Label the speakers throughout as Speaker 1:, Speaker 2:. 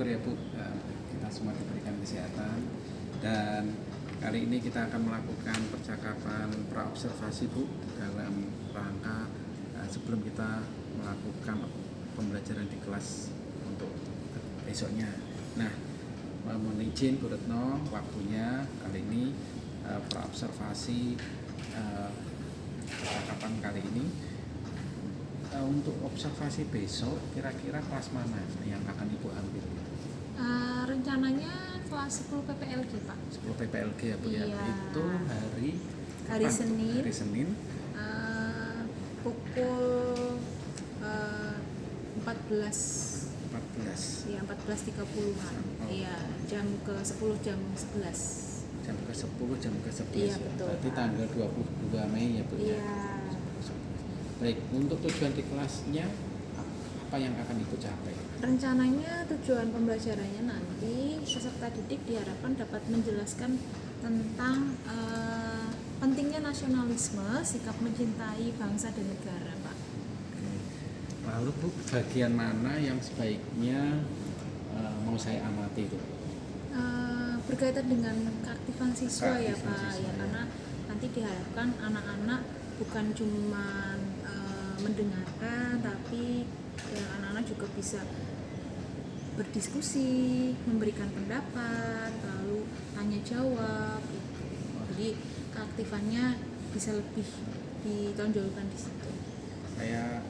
Speaker 1: syukur ya Bu, kita semua diberikan kesehatan. Dan kali ini kita akan melakukan percakapan praobservasi Bu, dalam rangka sebelum kita melakukan pembelajaran di kelas untuk besoknya. Nah, mohon izin Bu Retno, waktunya kali ini praobservasi percakapan kali ini untuk observasi besok, kira-kira kelas mana yang akan Ibu ambil?
Speaker 2: Rencananya kelas 10 PPLG Pak.
Speaker 1: 10 PPLG ya Bu ya.
Speaker 2: Iya.
Speaker 1: Itu hari
Speaker 2: Senin.
Speaker 1: Hari Senin.
Speaker 2: Pukul 14. Ya 14.30-an. Iya, jam ke 10 jam 11.
Speaker 1: Jam ke 10 jam ke 11.
Speaker 2: Iya,
Speaker 1: Ya.
Speaker 2: betul,
Speaker 1: Berarti
Speaker 2: Pak.
Speaker 1: tanggal 22 Mei ya Bu ya.
Speaker 2: Iya.
Speaker 1: Baik, untuk tujuan di kelasnya apa yang akan Ibu capai?
Speaker 2: Rencananya tujuan pembelajarannya nanti peserta didik diharapkan dapat menjelaskan tentang pentingnya nasionalisme, sikap mencintai bangsa dan negara, Pak.
Speaker 1: Oke. Lalu Bu, bagian mana yang sebaiknya mau saya amati itu?
Speaker 2: Berkaitan dengan keaktifan siswa ya
Speaker 1: Keaktifan
Speaker 2: Pak,
Speaker 1: siswa,
Speaker 2: ya
Speaker 1: ya.
Speaker 2: karena nanti diharapkan anak-anak bukan cuma mendengarkan, tapi ya, anak-anak juga bisa berdiskusi, memberikan pendapat, lalu tanya jawab. Jadi keaktifannya bisa lebih ditonjolkan di situ.
Speaker 1: Saya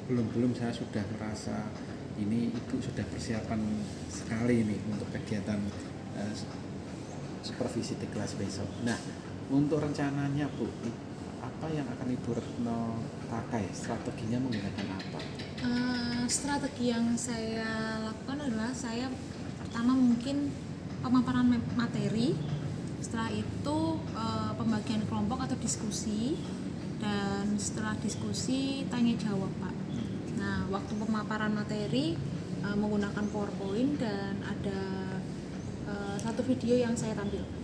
Speaker 1: belum saya sudah merasa ini Ibu sudah persiapan sekali ini untuk kegiatan supervisi di kelas besok. Nah, untuk rencananya Bu, apa yang akan Ibu Retno pakai? Strateginya menggunakan apa?
Speaker 2: Strategi yang saya lakukan adalah saya pertama mungkin pemaparan materi, setelah itu pembagian kelompok atau diskusi, dan setelah diskusi tanya jawab Pak. Nah, waktu pemaparan materi menggunakan PowerPoint dan ada satu video yang saya tampilkan.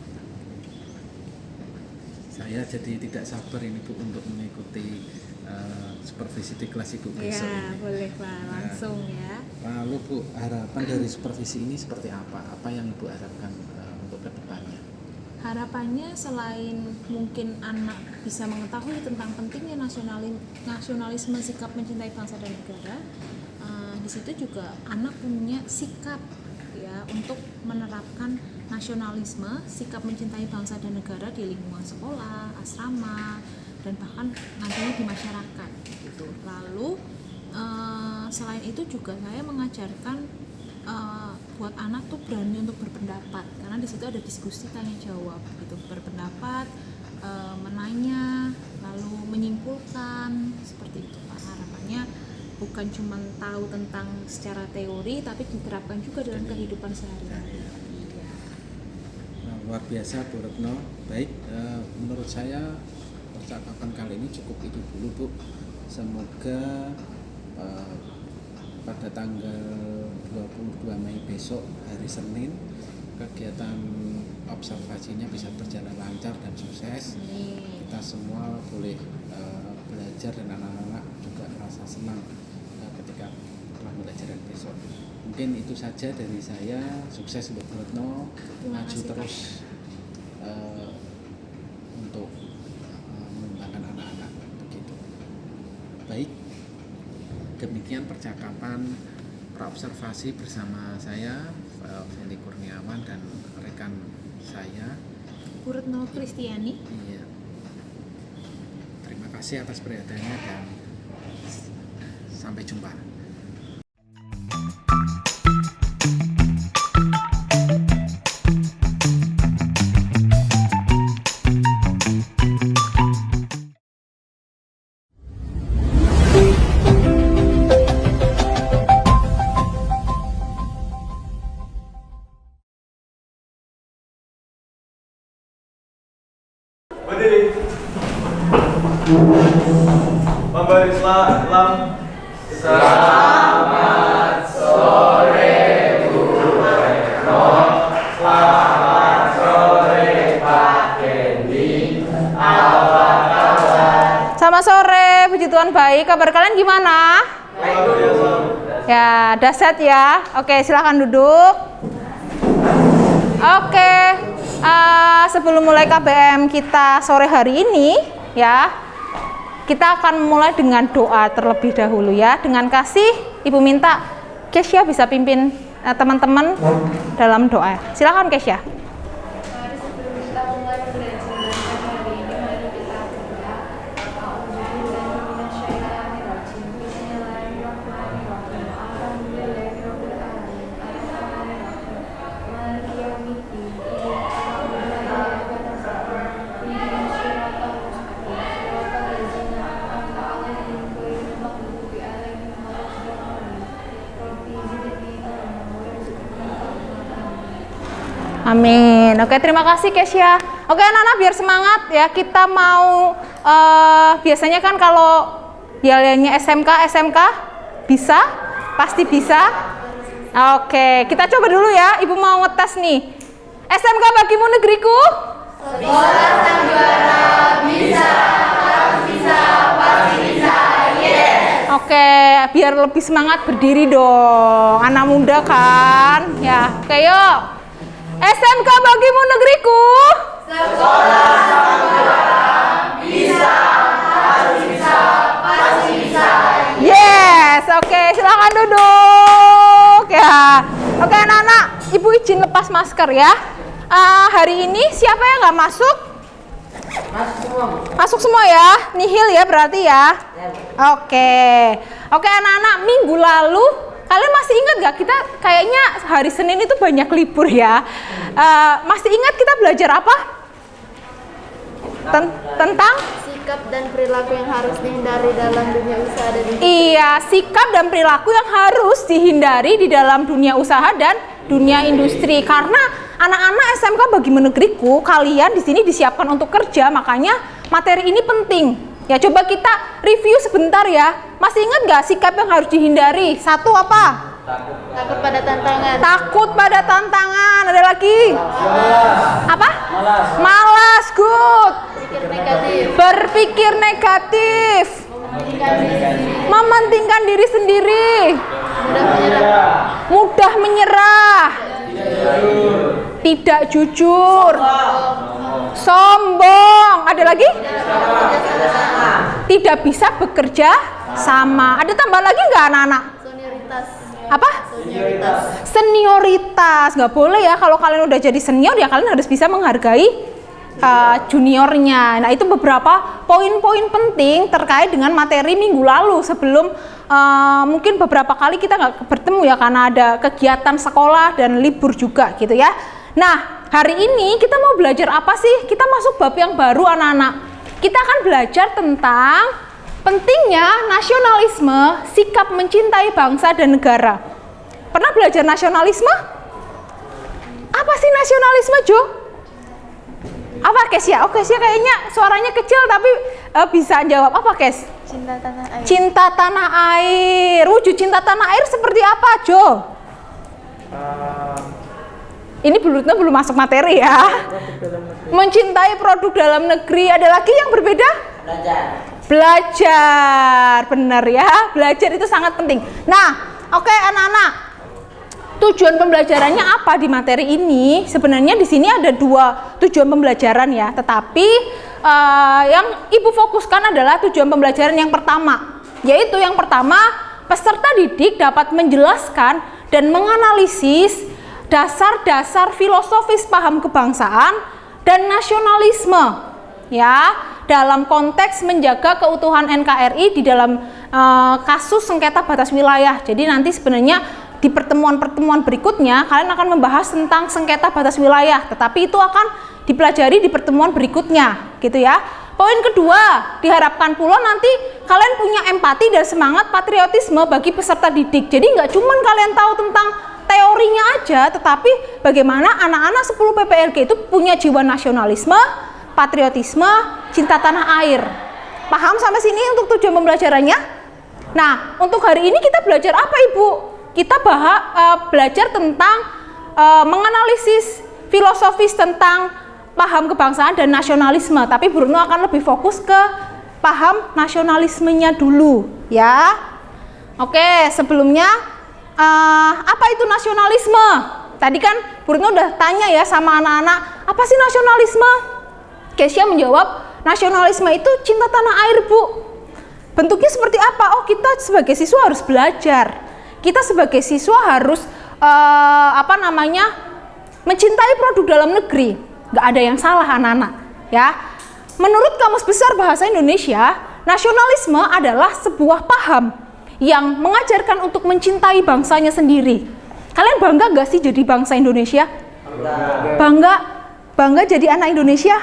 Speaker 1: Saya jadi tidak sabar ini Bu untuk mengikuti supervisi di kelas Ibu besok
Speaker 2: Ya,
Speaker 1: ini.
Speaker 2: boleh Pak, langsung ya.
Speaker 1: Lalu Bu, harapan dari supervisi ini seperti apa? Apa yang Ibu harapkan untuk kedepannya?
Speaker 2: Harapannya selain mungkin anak bisa mengetahui tentang pentingnya nasionalisme, sikap mencintai bangsa dan negara, di situ juga anak punya sikap ya untuk menerapkan nasionalisme, sikap mencintai bangsa dan negara di lingkungan sekolah, asrama, dan bahkan nantinya di masyarakat gitu. Lalu selain itu juga saya mengajarkan buat anak tuh berani untuk berpendapat, karena di situ ada diskusi tanya jawab gitu, berpendapat, menanya, lalu menyimpulkan, seperti itu Pak. Harapannya bukan cuma tahu tentang secara teori, tapi diterapkan juga dalam kehidupan sehari-hari. Iya.
Speaker 1: Nah, luar biasa Bu Retno. Baik, menurut saya percakapan kali ini cukup itu dulu Bu. Semoga pada tanggal 22 Mei besok hari Senin kegiatan observasinya bisa berjalan lancar dan sukses. Kita semua boleh belajar dan anak-anak juga merasa senang ketika telah pembelajaran besok. Mungkin itu saja dari saya. Sukses untuk Bu Retno, maju terus untuk mengembangkan anak-anak begitu. Baik, demikian percakapan praobservasi bersama saya Feli Kurniawan dan rekan saya
Speaker 2: Bu Retno Kristiani.
Speaker 1: Iya. Terima kasih atas perhatiannya dan sampai jumpa.
Speaker 3: Berdiri. Memberi salam. Selamat sore Bu Retno. Selamat sore Pak Kendi. Apa kabar?
Speaker 4: Selamat sore, puji Tuhan baik. Kabar kalian gimana?
Speaker 3: Baik.
Speaker 2: Ya, dahsyat ya. Oke, silakan duduk. Oke, sebelum mulai KBM kita sore hari ini, ya, kita akan mulai dengan doa terlebih dahulu ya. Dengan kasih, Ibu minta Kesya bisa pimpin teman-teman dalam doa. Silakan Kesya.
Speaker 4: Mari sebelum kita mulai belajar hari ini, mari kita berdoa. A'udzubillahi Bismillahirrahmanirrahim. Alhamdulillahirabbil alamin. Arrahmanirrahim. Maliki yaumiddin. Iyyaka na'budu wa iyyaka nasta'in. Ihdinas siratal mustaqim. Siratal ladzina an'amta 'alaihim ghairil maghdubi 'alaihim waladdallin. Rabbi zidni ilman warzuqni fahma.
Speaker 2: Amin. Oke, terima kasih Kesya. Oke, anak-anak biar semangat ya. Kita mau biasanya kan kalau yalnya SMK bisa? Pasti bisa? Oke, kita coba dulu ya. Ibu mau ngetes nih. SMK bagimu negeriku?
Speaker 4: Sekolah sang juara bisa, harus bisa, pasti bisa, yes.
Speaker 2: Oke, biar lebih semangat berdiri dong. Anak muda kan? Ya, oke yuk. SMK bagimu negeriku?
Speaker 4: Sekolah sang juara bisa, harus bisa, pasti bisa,
Speaker 2: Yes, oke, silakan duduk ya. Oke anak-anak, Ibu izin lepas masker ya. Hari ini siapa yang nggak masuk? Masuk semua ya, nihil ya berarti ya. Oke anak-anak, minggu lalu kalian masih ingat nggak kita kayaknya hari Senin itu banyak libur ya. Masih ingat kita belajar apa? Tentang?
Speaker 4: sikap dan perilaku yang harus dihindari dalam dunia usaha dan
Speaker 2: Iya, sikap dan perilaku yang harus dihindari di dalam dunia usaha dan dunia industri. Karena anak-anak SMK bagi negeriku, kalian di sini disiapkan untuk kerja, makanya materi ini penting. Ya, coba kita review sebentar ya. Masih ingat nggak sikap yang harus dihindari? Satu apa?
Speaker 4: takut pada tantangan.
Speaker 2: Takut pada tantangan. Ada lagi? Apa? Malas. Good.
Speaker 4: Pikir negatif.
Speaker 2: Berpikir negatif. Mementingkan diri sendiri.
Speaker 4: Mudah menyerah.
Speaker 2: Mudah menyerah. Tidak jujur. Sombong. Ada lagi? Tidak bisa bekerja sama. Ada tambah lagi nggak anak-anak?
Speaker 4: Senioritas.
Speaker 2: Apa?
Speaker 4: Senioritas.
Speaker 2: Senioritas. Nggak boleh ya, kalau kalian udah jadi senior ya kalian harus bisa menghargai juniornya. Nah, itu beberapa poin-poin penting terkait dengan materi minggu lalu sebelum mungkin beberapa kali kita nggak bertemu ya karena ada kegiatan sekolah dan libur juga gitu ya. Nah, hari ini kita mau belajar apa sih? Kita masuk bab yang baru anak-anak. Kita akan belajar tentang pentingnya nasionalisme, sikap mencintai bangsa dan negara. Pernah belajar nasionalisme? Apa sih nasionalisme, Jo? Apa, Kes ya? Oke, Kes ya kayaknya suaranya kecil tapi bisa jawab. Apa, Kes?
Speaker 4: Cinta tanah air.
Speaker 2: Cinta tanah air. Wujud cinta tanah air seperti apa, Jo? Ini belum masuk materi ya. Mencintai produk dalam negeri. Ada lagi yang berbeda? Belajar. Benar ya. Belajar itu sangat penting. Nah, oke anak-anak. Tujuan pembelajarannya apa di materi ini? Sebenarnya di sini ada dua tujuan pembelajaran ya. Tetapi yang Ibu fokuskan adalah tujuan pembelajaran yang pertama. Yaitu yang pertama, peserta didik dapat menjelaskan dan menganalisis dasar-dasar filosofis paham kebangsaan dan nasionalisme ya dalam konteks menjaga keutuhan NKRI di dalam kasus sengketa batas wilayah. Jadi nanti sebenarnya di pertemuan-pertemuan berikutnya kalian akan membahas tentang sengketa batas wilayah, tetapi itu akan dipelajari di pertemuan berikutnya gitu ya. Poin kedua, diharapkan pula nanti kalian punya empati dan semangat patriotisme bagi peserta didik. Jadi nggak cuman kalian tahu tentang teorinya aja, tetapi bagaimana anak-anak 10 PPLG itu punya jiwa nasionalisme, patriotisme, cinta tanah air. Paham sampai sini untuk tujuan pembelajarannya? Nah, untuk hari ini kita belajar apa, Ibu? Kita belajar tentang menganalisis filosofis tentang paham kebangsaan dan nasionalisme. Tapi Bruno akan lebih fokus ke paham nasionalismenya dulu, ya. Oke, sebelumnya
Speaker 5: apa itu nasionalisme? Tadi kan Bu Retno udah tanya ya sama anak-anak, apa sih nasionalisme? Kesia menjawab, nasionalisme itu cinta tanah air, Bu. Bentuknya seperti apa? Oh, kita sebagai siswa harus belajar. Kita sebagai siswa harus mencintai produk dalam negeri. Nggak ada yang salah anak-anak, ya. Menurut Kamus Besar Bahasa Indonesia, nasionalisme adalah sebuah paham yang mengajarkan untuk mencintai bangsanya sendiri. Kalian bangga nggak sih jadi bangsa Indonesia? Bangga jadi anak Indonesia?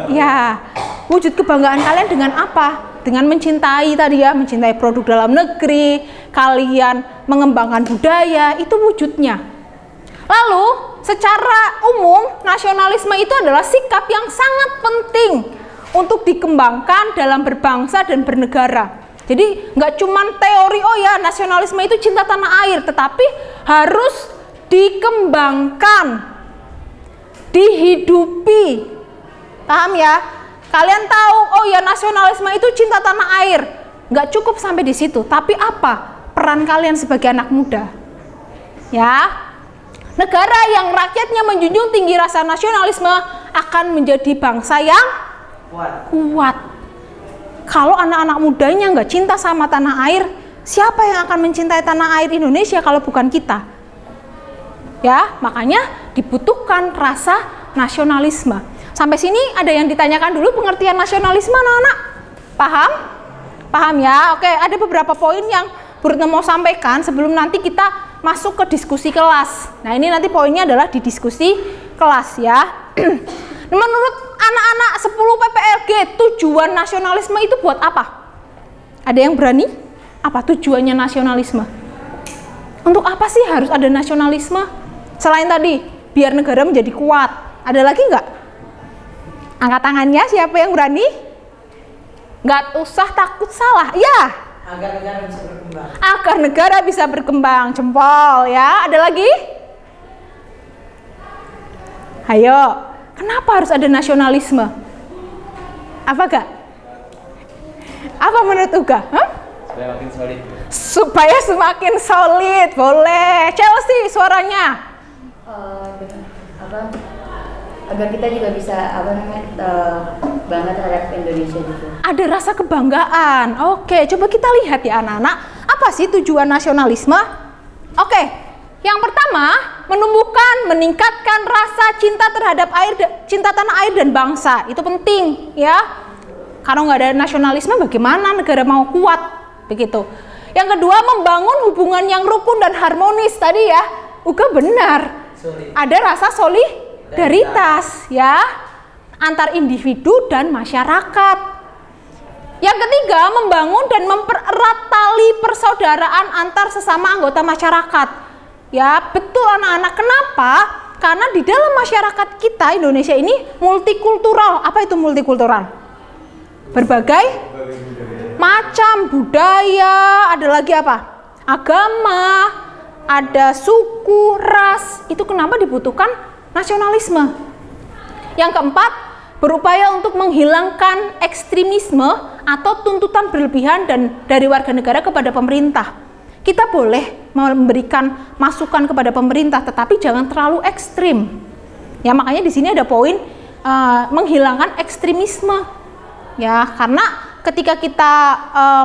Speaker 5: Ya, wujud kebanggaan kalian dengan apa? Dengan mencintai tadi ya, mencintai produk dalam negeri, kalian mengembangkan budaya, itu wujudnya. Lalu, secara umum, nasionalisme itu adalah sikap yang sangat penting untuk dikembangkan dalam berbangsa dan bernegara. Jadi nggak cuman teori, oh ya nasionalisme itu cinta tanah air, tetapi harus dikembangkan, dihidupi. Paham ya? Kalian tahu, oh ya nasionalisme itu cinta tanah air. Nggak cukup sampai di situ, tapi apa peran kalian sebagai anak muda? Ya, negara yang rakyatnya menjunjung tinggi rasa nasionalisme akan menjadi bangsa yang kuat. Kalau anak-anak mudanya nggak cinta sama tanah air, siapa yang akan mencintai tanah air Indonesia kalau bukan kita? Ya, makanya dibutuhkan rasa nasionalisme. Sampai sini ada yang ditanyakan dulu pengertian nasionalisme, anak-anak? Paham? Paham ya? Oke, ada beberapa poin yang Bu Retno mau sampaikan sebelum nanti kita masuk ke diskusi kelas. Nah, ini nanti poinnya adalah di diskusi kelas ya. Menurut anak-anak 10 PPLG, tujuan nasionalisme itu buat apa? Ada yang berani? Apa tujuannya nasionalisme? Untuk apa sih harus ada nasionalisme? Selain tadi, biar negara menjadi kuat. Ada lagi nggak? Angkat tangannya, siapa yang berani? Nggak usah takut salah. Ya.
Speaker 6: Agar negara bisa berkembang.
Speaker 5: Agar negara bisa berkembang. Jempol ya. Ada lagi? Ayo. Kenapa harus ada nasionalisme? Apa gak? Apa menurut Uga?
Speaker 3: Supaya makin solid.
Speaker 5: Supaya semakin solid. Boleh. Chelsea suaranya.
Speaker 7: Agar kita juga bisa bangga terhadap Indonesia gitu.
Speaker 5: Ada rasa kebanggaan. Oke, coba kita lihat ya anak-anak. Apa sih tujuan nasionalisme? Oke. Yang pertama, meningkatkan rasa cinta terhadap cinta tanah air dan bangsa. Itu penting ya. Kalau nggak ada nasionalisme, bagaimana negara mau kuat? Begitu. Yang kedua, membangun hubungan yang rukun dan harmonis. Tadi ya, Uga benar. Ada rasa solidaritas ya antar individu dan masyarakat. Yang ketiga, membangun dan mempererat tali persaudaraan antar sesama anggota masyarakat. Ya, betul anak-anak. Kenapa? Karena di dalam masyarakat kita Indonesia ini multikultural. Apa itu multikultural? Berbagai macam budaya, ada lagi apa? Agama, ada suku, ras. Itu kenapa dibutuhkan nasionalisme. Yang keempat, berupaya untuk menghilangkan ekstremisme atau tuntutan berlebihan dari warga negara kepada pemerintah. Kita boleh memberikan masukan kepada pemerintah, tetapi jangan terlalu ekstrim. Ya, makanya di sini ada poin menghilangkan ekstremisme. Ya, karena ketika kita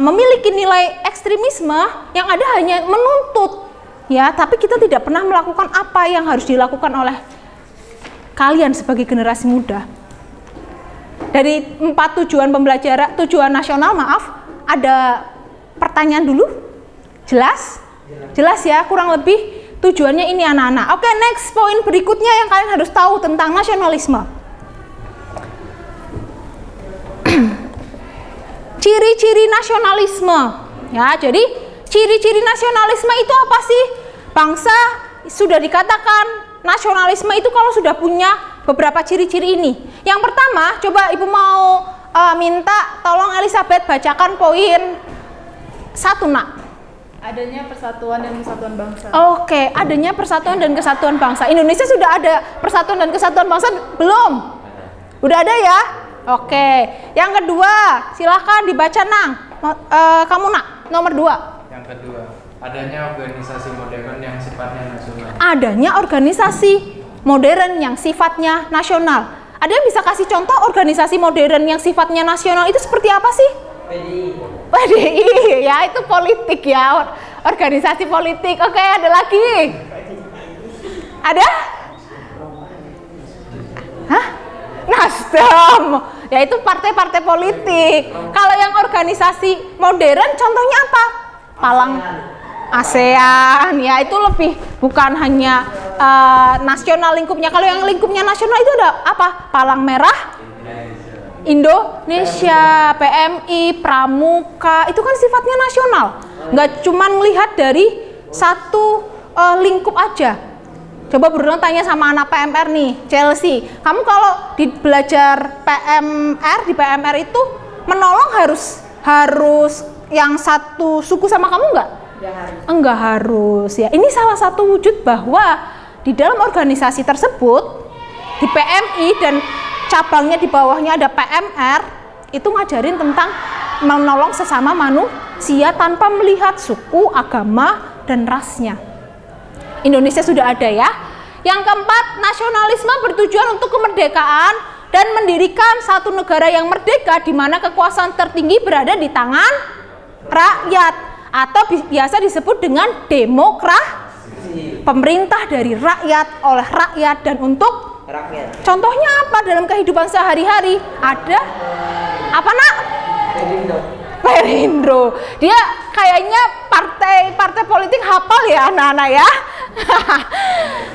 Speaker 5: memiliki nilai ekstremisme, yang ada hanya menuntut. Ya, tapi kita tidak pernah melakukan apa yang harus dilakukan oleh kalian sebagai generasi muda. Dari 4 tujuan nasional, ada pertanyaan dulu? Jelas? Jelas ya, kurang lebih tujuannya ini anak-anak. Oke, next poin berikutnya yang kalian harus tahu tentang nasionalisme. Ciri-ciri nasionalisme. Ya, jadi ciri-ciri nasionalisme itu apa sih? Bangsa sudah dikatakan nasionalisme itu kalau sudah punya beberapa ciri-ciri ini. Yang pertama, coba Ibu mau minta tolong Elizabeth bacakan poin 1, Nak.
Speaker 4: Adanya persatuan dan kesatuan bangsa.
Speaker 5: Oke, adanya persatuan dan kesatuan bangsa. Indonesia sudah ada persatuan dan kesatuan bangsa belum? Udah ada ya? Oke. Yang kedua, silahkan dibaca Nang. Kamu Nak, nomor 2.
Speaker 3: Yang kedua.
Speaker 8: Adanya organisasi modern yang sifatnya nasional.
Speaker 5: Adanya organisasi modern yang sifatnya nasional. Ada yang bisa kasih contoh organisasi modern yang sifatnya nasional itu seperti apa sih? PDI, ya itu politik ya, organisasi politik. Oke, ada lagi? Ada? Hah? Nasdem, ya itu partai-partai politik. Kalau yang organisasi modern contohnya apa? Palang ASEAN, ya itu lebih bukan hanya nasional lingkupnya. Kalau yang lingkupnya nasional itu ada apa? Palang Merah Indonesia, PMI, Pramuka, itu kan sifatnya nasional. Nggak cuma melihat dari satu lingkup aja. Coba Bruno tanya sama anak PMR nih, Chelsea. Kamu kalau di belajar PMR, di PMR itu menolong harus yang satu suku sama kamu nggak? Enggak harus ya. Ini salah satu wujud bahwa di dalam organisasi tersebut, di PMI dan cabangnya di bawahnya ada PMR, itu ngajarin tentang menolong sesama manusia tanpa melihat suku, agama, dan rasnya. Indonesia sudah ada ya. Yang keempat, nasionalisme bertujuan untuk kemerdekaan dan mendirikan satu negara yang merdeka di mana kekuasaan tertinggi berada di tangan rakyat atau biasa disebut dengan demokrasi. Pemerintah dari rakyat, oleh rakyat, dan untuk
Speaker 6: rakyat.
Speaker 5: Contohnya apa dalam kehidupan sehari-hari? Ada apa nak? Perindro. Dia kayaknya partai politik hafal ya anak-anak ya.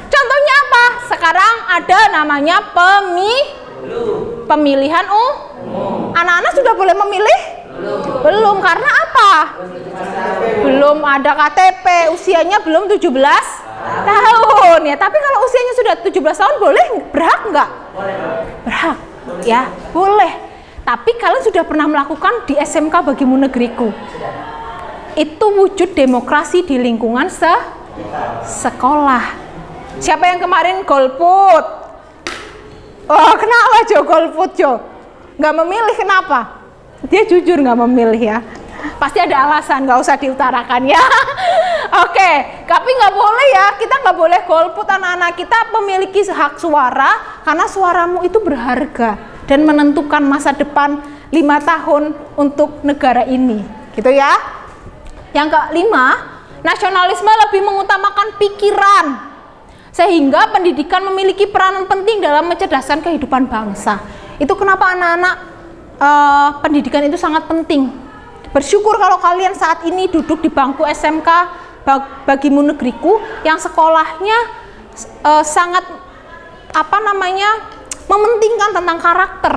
Speaker 5: Contohnya apa? Sekarang ada namanya pemilihan umum. Anak-anak sudah boleh memilih? Belum, karena apa? Belum ada KTP, usianya belum 17 tahun ya. Tapi kalau usianya sudah 17 tahun boleh berhak nggak? Berhak ya, boleh. Tapi kalian sudah pernah melakukan di SMK Bagimu Negeriku. Itu wujud demokrasi di lingkungan sekolah. Siapa yang kemarin golput? Oh, kenapa Jo golput Jo? Nggak memilih, kenapa? Dia jujur nggak memilih ya. Pasti ada alasan, nggak usah diutarakan ya. Oke, tapi nggak boleh ya, kita nggak boleh golput. Anak-anak kita memiliki hak suara karena suaramu itu berharga dan menentukan masa depan 5 tahun untuk negara ini, gitu ya. Yang kelima, nasionalisme lebih mengutamakan pikiran, sehingga pendidikan memiliki peranan penting dalam mencerdaskan kehidupan bangsa. Itu kenapa anak-anak pendidikan itu sangat penting. Bersyukur kalau kalian saat ini duduk di bangku SMK Bagimu Negeriku yang sekolahnya sangat mementingkan tentang karakter,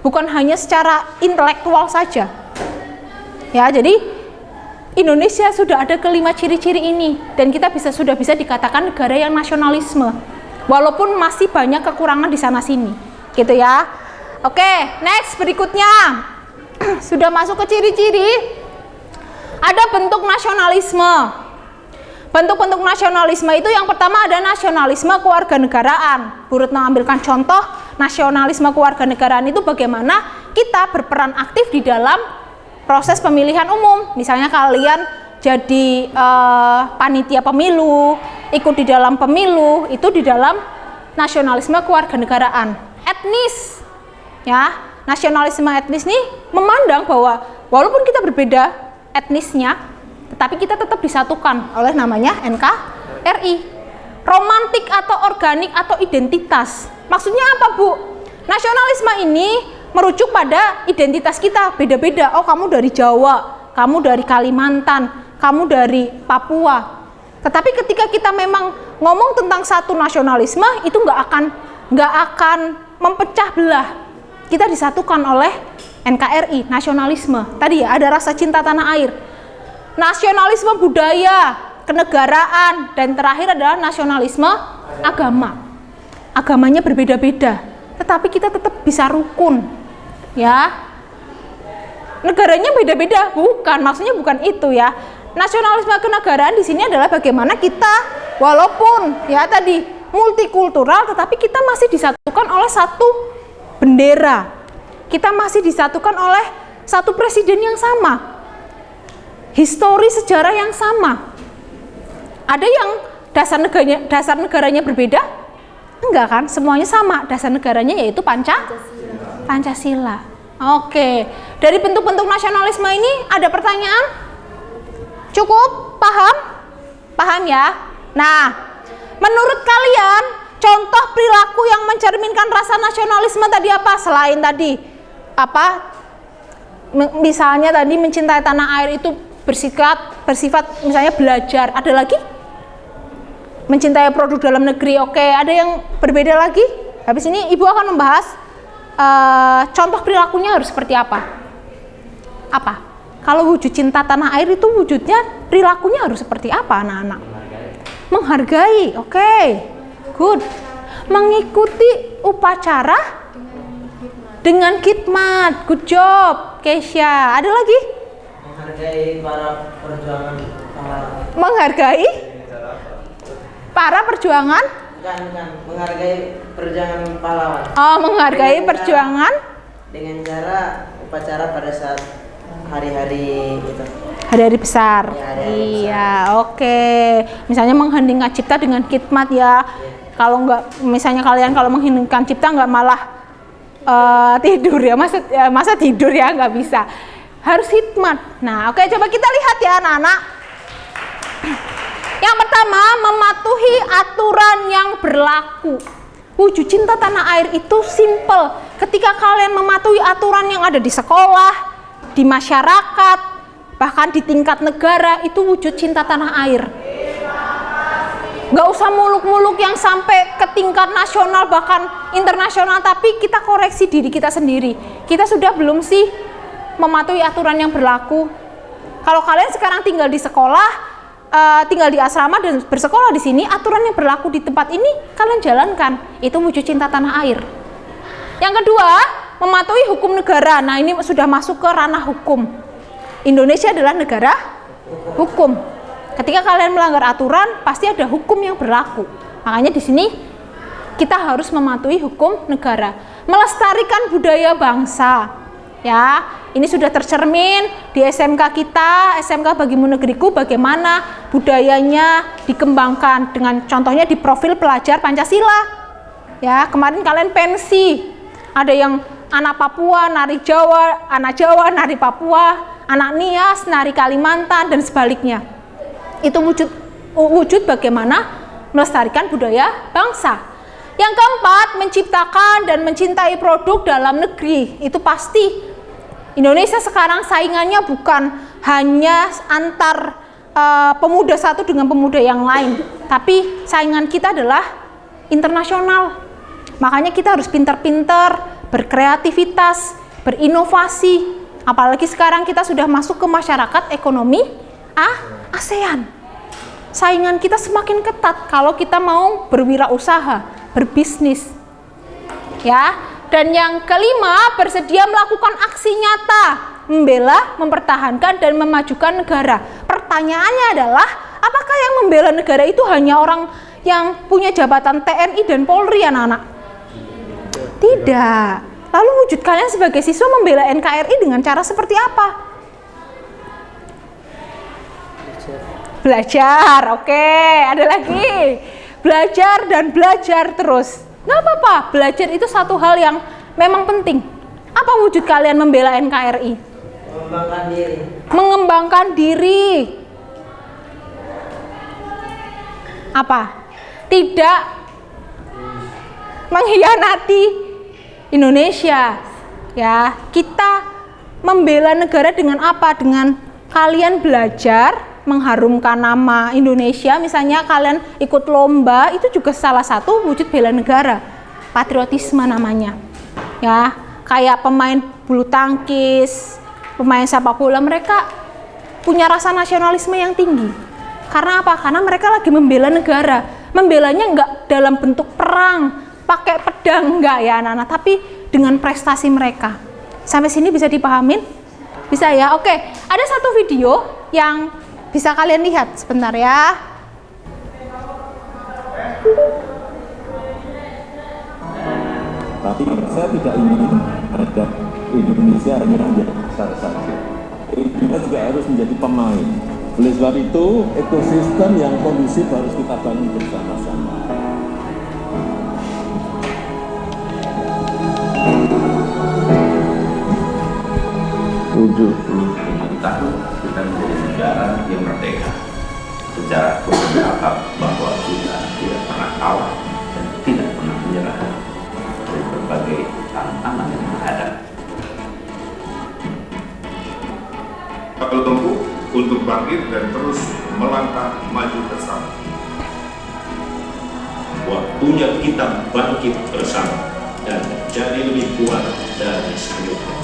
Speaker 5: bukan hanya secara intelektual saja. Ya, jadi Indonesia sudah ada kelima ciri-ciri ini dan kita sudah bisa dikatakan negara yang nasionalisme, walaupun masih banyak kekurangan di sana sini, gitu ya. Oke, next berikutnya sudah masuk ke ciri-ciri. Ada bentuk nasionalisme. Bentuk-bentuk nasionalisme itu yang pertama ada nasionalisme kewarganegaraan. Bu Retno ambilkan contoh nasionalisme kewarganegaraan itu bagaimana kita berperan aktif di dalam proses pemilihan umum. Misalnya kalian jadi panitia pemilu, ikut di dalam pemilu, itu di dalam nasionalisme kewarganegaraan. Etnis, ya, nasionalisme etnis nih memandang bahwa walaupun kita berbeda etnisnya, tetapi kita tetap disatukan oleh namanya NKRI. Romantik atau organik atau identitas. Maksudnya apa, Bu? Nasionalisme ini merujuk pada identitas kita, beda-beda. Oh, kamu dari Jawa, kamu dari Kalimantan, kamu dari Papua. Tetapi ketika kita memang ngomong tentang satu nasionalisme, itu nggak akan mempecah belah. Kita disatukan oleh NKRI, nasionalisme. Tadi ya ada rasa cinta tanah air. Nasionalisme budaya, kenegaraan, dan terakhir adalah nasionalisme agama. Agamanya berbeda-beda, tetapi kita tetap bisa rukun. Ya, negaranya beda-beda, bukan, maksudnya bukan itu ya. Nasionalisme kenegaraan di sini adalah bagaimana kita walaupun ya tadi multikultural, tetapi kita masih disatukan oleh satu bendera. Kita masih disatukan oleh satu presiden yang sama. Histori sejarah yang sama. Ada yang dasar negaranya berbeda? Enggak kan? Semuanya sama. Dasar negaranya yaitu Pancasila. Oke. Dari bentuk-bentuk nasionalisme ini ada pertanyaan? Cukup? Paham? Paham ya? Nah, menurut kalian contoh perilaku yang mencerminkan rasa nasionalisme tadi apa? Selain tadi apa? Misalnya tadi mencintai tanah air itu bersifat misalnya belajar. Ada lagi? Mencintai produk dalam negeri. Oke, ada yang berbeda lagi? Habis ini Ibu akan membahas contoh perilakunya harus seperti apa? Apa? Kalau wujud cinta tanah air itu wujudnya perilakunya harus seperti apa anak-anak? Menghargai. Oke. Good. Mengikuti upacara dengan khidmat. Good job, Keisha. Ada lagi?
Speaker 6: Menghargai para perjuangan pahlawan.
Speaker 5: Menghargai para perjuangan?
Speaker 6: Bukan. Menghargai perjuangan pahlawan.
Speaker 5: Oh, menghargai perjuangan
Speaker 6: Dengan cara upacara pada saat hari-hari itu.
Speaker 5: hari-hari besar.
Speaker 6: Hari-hari
Speaker 5: Iya, oke. Misalnya mengheningkan cipta dengan khidmat ya. Kalau enggak, misalnya kalian kalau mengheningkan cipta enggak malah tidur ya. Masa tidur ya, nggak bisa. Harus khidmat. Nah, oke, coba kita lihat ya anak-anak. Yang pertama, mematuhi aturan yang berlaku. Wujud cinta tanah air itu simple. Ketika kalian mematuhi aturan yang ada di sekolah, di masyarakat, bahkan di tingkat negara, itu wujud cinta tanah air. Gak usah muluk-muluk yang sampai ke tingkat nasional bahkan internasional, tapi kita koreksi diri kita sendiri. Kita sudah belum sih mematuhi aturan yang berlaku? Kalau kalian sekarang tinggal di sekolah, tinggal di asrama dan bersekolah di sini, aturan yang berlaku di tempat ini kalian jalankan. Itu wujud cinta tanah air. Yang kedua, mematuhi hukum negara. Nah, ini sudah masuk ke ranah hukum. Indonesia adalah negara hukum. Ketika kalian melanggar aturan, pasti ada hukum yang berlaku. Makanya di sini kita harus mematuhi hukum negara. Melestarikan budaya bangsa. Ya, ini sudah tercermin di SMK kita, SMK Bagimu Negeriku, bagaimana budayanya dikembangkan dengan contohnya di profil pelajar Pancasila. Ya, kemarin kalian pensi, ada yang anak Papua, nari Jawa, anak Jawa, nari Papua, anak Nias, nari Kalimantan, dan sebaliknya. Itu wujud bagaimana melestarikan budaya bangsa. Yang keempat, menciptakan dan mencintai produk dalam negeri. Itu pasti. Indonesia sekarang saingannya bukan hanya antar pemuda satu dengan pemuda yang lain, tapi saingan kita adalah internasional. Makanya kita harus pintar-pintar, berkreativitas, berinovasi. Apalagi sekarang kita sudah masuk ke masyarakat ekonomi ASEAN. Saingan kita semakin ketat kalau kita mau berwirausaha, berbisnis. Ya, dan yang kelima, bersedia melakukan aksi nyata, membela, mempertahankan, dan memajukan negara. Pertanyaannya adalah, apakah yang membela negara itu hanya orang yang punya jabatan TNI dan Polri, anak-anak? Tidak. Lalu wujud kalian sebagai siswa membela NKRI dengan cara seperti apa? Belajar, oke. Ada lagi. Belajar dan belajar terus. Nggak apa-apa, belajar itu satu hal yang memang penting. Apa wujud kalian membela NKRI?
Speaker 6: Mengembangkan diri.
Speaker 5: Mengembangkan diri. Apa? Tidak mengkhianati Indonesia. Ya, kita membela negara dengan apa? Dengan kalian belajar mengharumkan nama Indonesia, misalnya kalian ikut lomba, itu juga salah satu wujud bela negara, patriotisme namanya. Ya, kayak pemain bulu tangkis, pemain sepak bola, mereka punya rasa nasionalisme yang tinggi. Karena apa? Karena mereka lagi membela negara. Membelanya enggak dalam bentuk perang, pakai pedang, enggak ya anak-anak, tapi dengan prestasi mereka. Sampai sini bisa dipahamin? Bisa ya? Oke, ada satu video yang bisa kalian lihat sebentar ya.
Speaker 9: Tapi saya tidak ingin ada Indonesia hanya menjadi besar saja. Kita juga harus menjadi pemain. Oleh sebab itu, ekosistem yang kondusif harus kita bangun bersama-sama.
Speaker 10: Tahun kita menjadi negara yang merdeka. Secara berpendapat bahwa kita tidak pernah kalah dan tidak pernah menyerah dari berbagai tantangan yang menghadap.
Speaker 11: Tempuh untuk bangkit dan terus melangkah maju bersama.
Speaker 10: Waktunya kita bangkit bersama dan menjadi lebih kuat dari sebelumnya.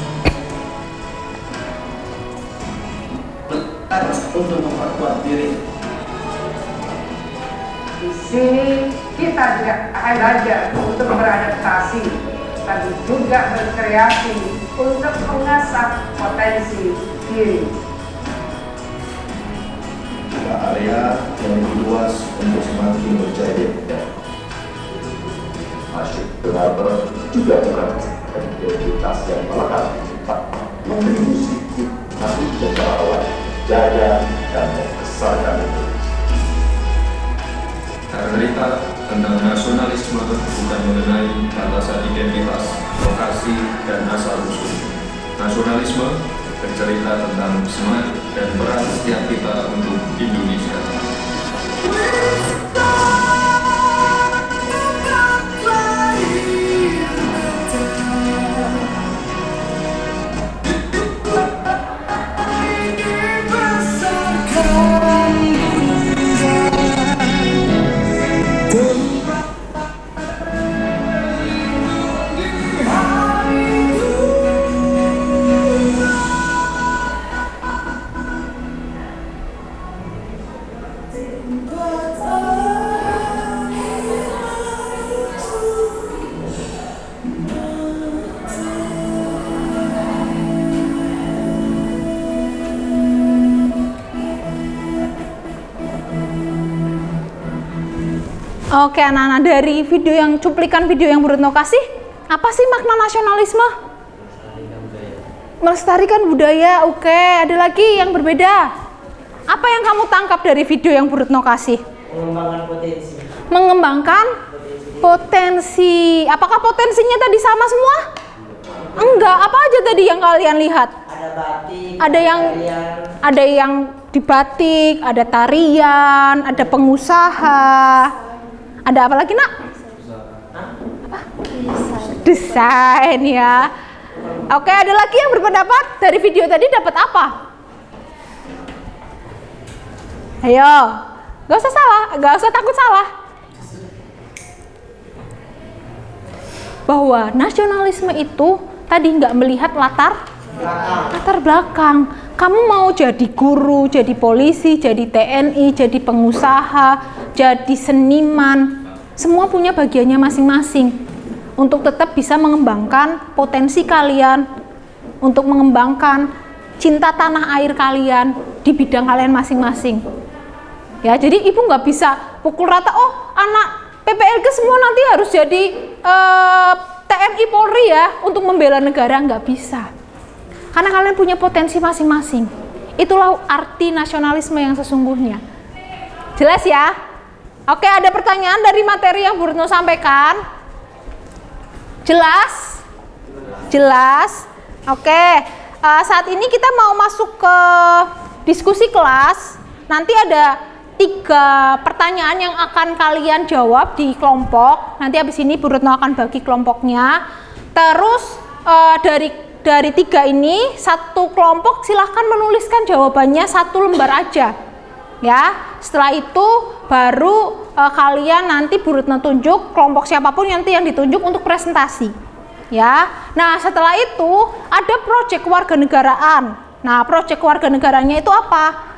Speaker 10: Untuk memperkuat diri.
Speaker 12: Di sini kita tidak belajar untuk beradaptasi, tapi juga berkreasi untuk mengasah potensi diri.
Speaker 11: Area yang lebih luas untuk semakin berjaya.
Speaker 10: Masih benar-benar juga bukan identitas yang melekat, memberi musik tapi juga awal jaga dan membesarkan itu.
Speaker 13: Cerita tentang nasionalisme bukan mengenai batasan identitas, lokasi, dan asal-usul. Nasionalisme bercerita tentang semangat dan peran setiap kita untuk Indonesia.
Speaker 5: Oke anak-anak, dari video yang cuplikan video yang Bu Retno kasih, apa sih makna nasionalisme? Melestarikan budaya. Oke, ada lagi yang berbeda. Apa yang kamu tangkap dari video yang Bu Retno kasih?
Speaker 6: Mengembangkan potensi.
Speaker 5: Mengembangkan potensi. Apakah potensinya tadi sama semua? Enggak. Apa aja tadi yang kalian lihat?
Speaker 6: Ada batik,
Speaker 5: ada yang di batik, ada tarian, ada pengusaha. Ada apa lagi, Nak? Apa? Desain ya. Oke, ada lagi yang berpendapat dari video tadi dapat apa? Ayo, gak usah salah, gak usah takut salah. Bahwa nasionalisme itu tadi nggak melihat latar belakang. Kamu mau jadi guru, jadi polisi, jadi TNI, jadi pengusaha, jadi seniman, semua punya bagiannya masing-masing untuk tetap bisa mengembangkan potensi kalian, untuk mengembangkan cinta tanah air kalian di bidang kalian masing-masing. Ya, jadi ibu nggak bisa pukul rata, oh anak PPLG semua nanti harus jadi TNI Polri ya untuk membela negara, nggak bisa. Karena kalian punya potensi masing-masing. Itulah arti nasionalisme yang sesungguhnya. Jelas ya? Oke, ada pertanyaan dari materi yang Bu Retno sampaikan? Jelas? Jelas? Oke, saat ini kita mau masuk ke diskusi kelas. Nanti ada 3 pertanyaan yang akan kalian jawab di kelompok. Nanti habis ini Bu Retno akan bagi kelompoknya. Terus dari 3 ini, 1 kelompok silahkan menuliskan jawabannya 1 lembar aja. Ya, setelah itu baru kalian nanti Bu Retno tunjuk kelompok siapapun nanti yang ditunjuk untuk presentasi. Ya, nah setelah itu ada proyek kewarganegaraan. Nah, proyek kewarganegaranya itu apa?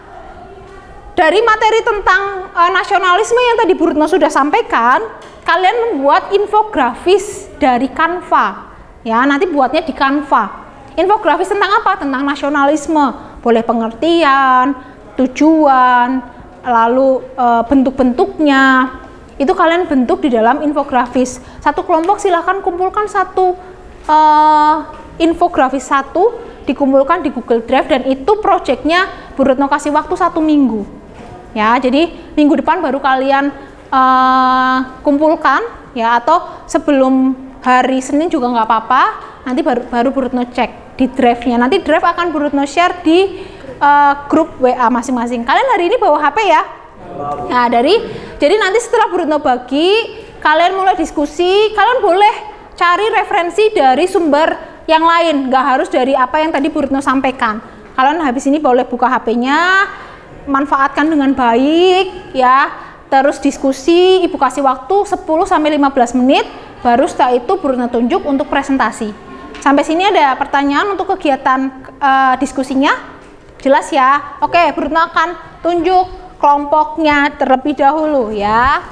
Speaker 5: Dari materi tentang nasionalisme yang tadi Bu Retno sudah sampaikan, kalian membuat infografis dari Canva. Ya, nanti buatnya di Canva. Infografis tentang apa? Tentang nasionalisme. Boleh pengertian, tujuan, lalu bentuk-bentuknya. Itu kalian bentuk di dalam infografis. 1 kelompok silahkan kumpulkan 1 infografis 1 dikumpulkan di Google Drive, dan itu projectnya Bu Retno kasih waktu 1 minggu. Ya, jadi minggu depan baru kalian kumpulkan ya, atau sebelum hari Senin juga nggak apa-apa. Nanti baru Bu Retno cek di drive-nya. Nanti drive akan Bu Retno share di grup WA masing-masing. Kalian hari ini bawa HP ya? Nah, jadi nanti setelah Bu Retno bagi, kalian mulai diskusi. Kalian boleh cari referensi dari sumber yang lain, nggak harus dari apa yang tadi Bu Retno sampaikan. Kalian habis ini boleh buka HP-nya, manfaatkan dengan baik ya, terus diskusi. Ibu kasih waktu 10-15 menit, baru setelah itu Bu Retno tunjuk untuk presentasi. Sampai sini ada pertanyaan untuk kegiatan diskusinya? Jelas ya? Oke, Bu Retno akan tunjuk kelompoknya terlebih dahulu ya.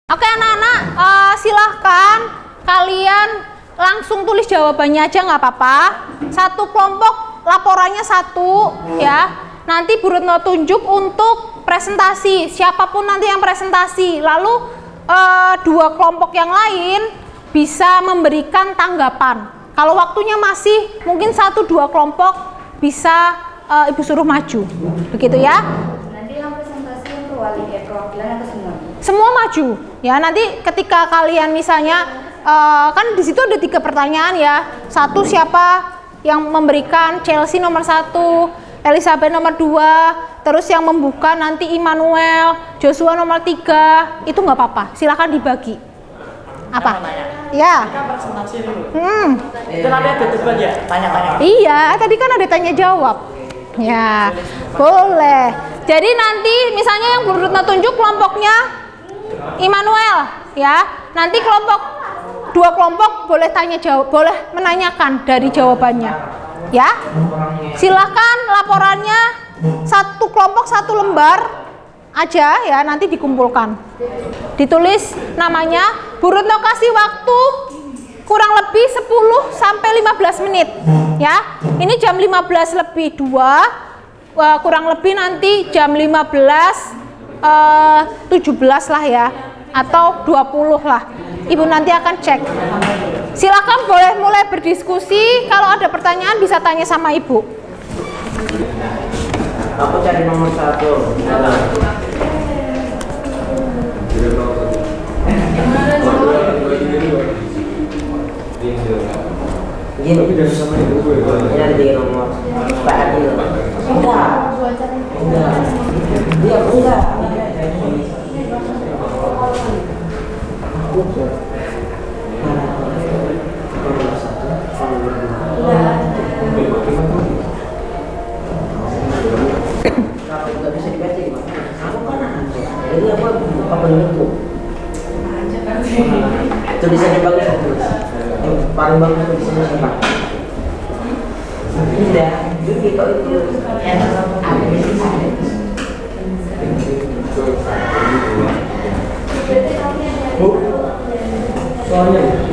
Speaker 5: Oke anak-anak, silahkan kalian langsung tulis jawabannya aja nggak apa-apa. Satu kelompok laporannya 1 ya. Nanti Bu Retno tunjuk untuk presentasi, siapapun nanti yang presentasi. Lalu 2 kelompok yang lain bisa memberikan tanggapan. Kalau waktunya masih mungkin 1-2 kelompok bisa Ibu suruh maju, begitu ya.
Speaker 7: Nanti yang presentasi yang perwakilan atau semua?
Speaker 5: Semua maju ya. Nanti ketika kalian misalnya kan di situ ada 3 pertanyaan ya. 1, siapa yang memberikan? Chelsea nomor 1, Elizabeth nomor 2, terus yang membuka nanti Immanuel, Joshua nomor 3. Itu nggak apa-apa, silakan dibagi. Apa? Ya.
Speaker 6: Kita presentasi dulu.
Speaker 5: Itu
Speaker 6: nanti ada debat ya, tanya-tanya.
Speaker 5: Iya, tadi kan ada tanya jawab. Ya, boleh. Jadi nanti misalnya yang Bu Retno tunjuk kelompoknya Immanuel ya. Nanti 2 kelompok boleh tanya jawab, boleh menanyakan dari jawabannya. Ya. Silahkan laporannya 1 kelompok 1 lembar aja ya, nanti dikumpulkan. Ditulis namanya. Bu Retno kasih waktu kurang lebih 10-15 menit ya. Ini jam 15:02. Kurang lebih nanti jam 15:17 lah ya, atau 20 lah. Ibu nanti akan cek. Silakan boleh mulai berdiskusi. Kalau ada pertanyaan bisa tanya sama Ibu.
Speaker 6: Aku cari nomor 1. Gini, ini ada 3 nomor. Pak Adil. Enggak. Dia enggak. Nggak bisa dibaca gimana? Aku kan jadi apa buka penutup. Tulisannya bagus itu. Yang paling bagus tulisannya siapa? Tidak, jadi kalau itu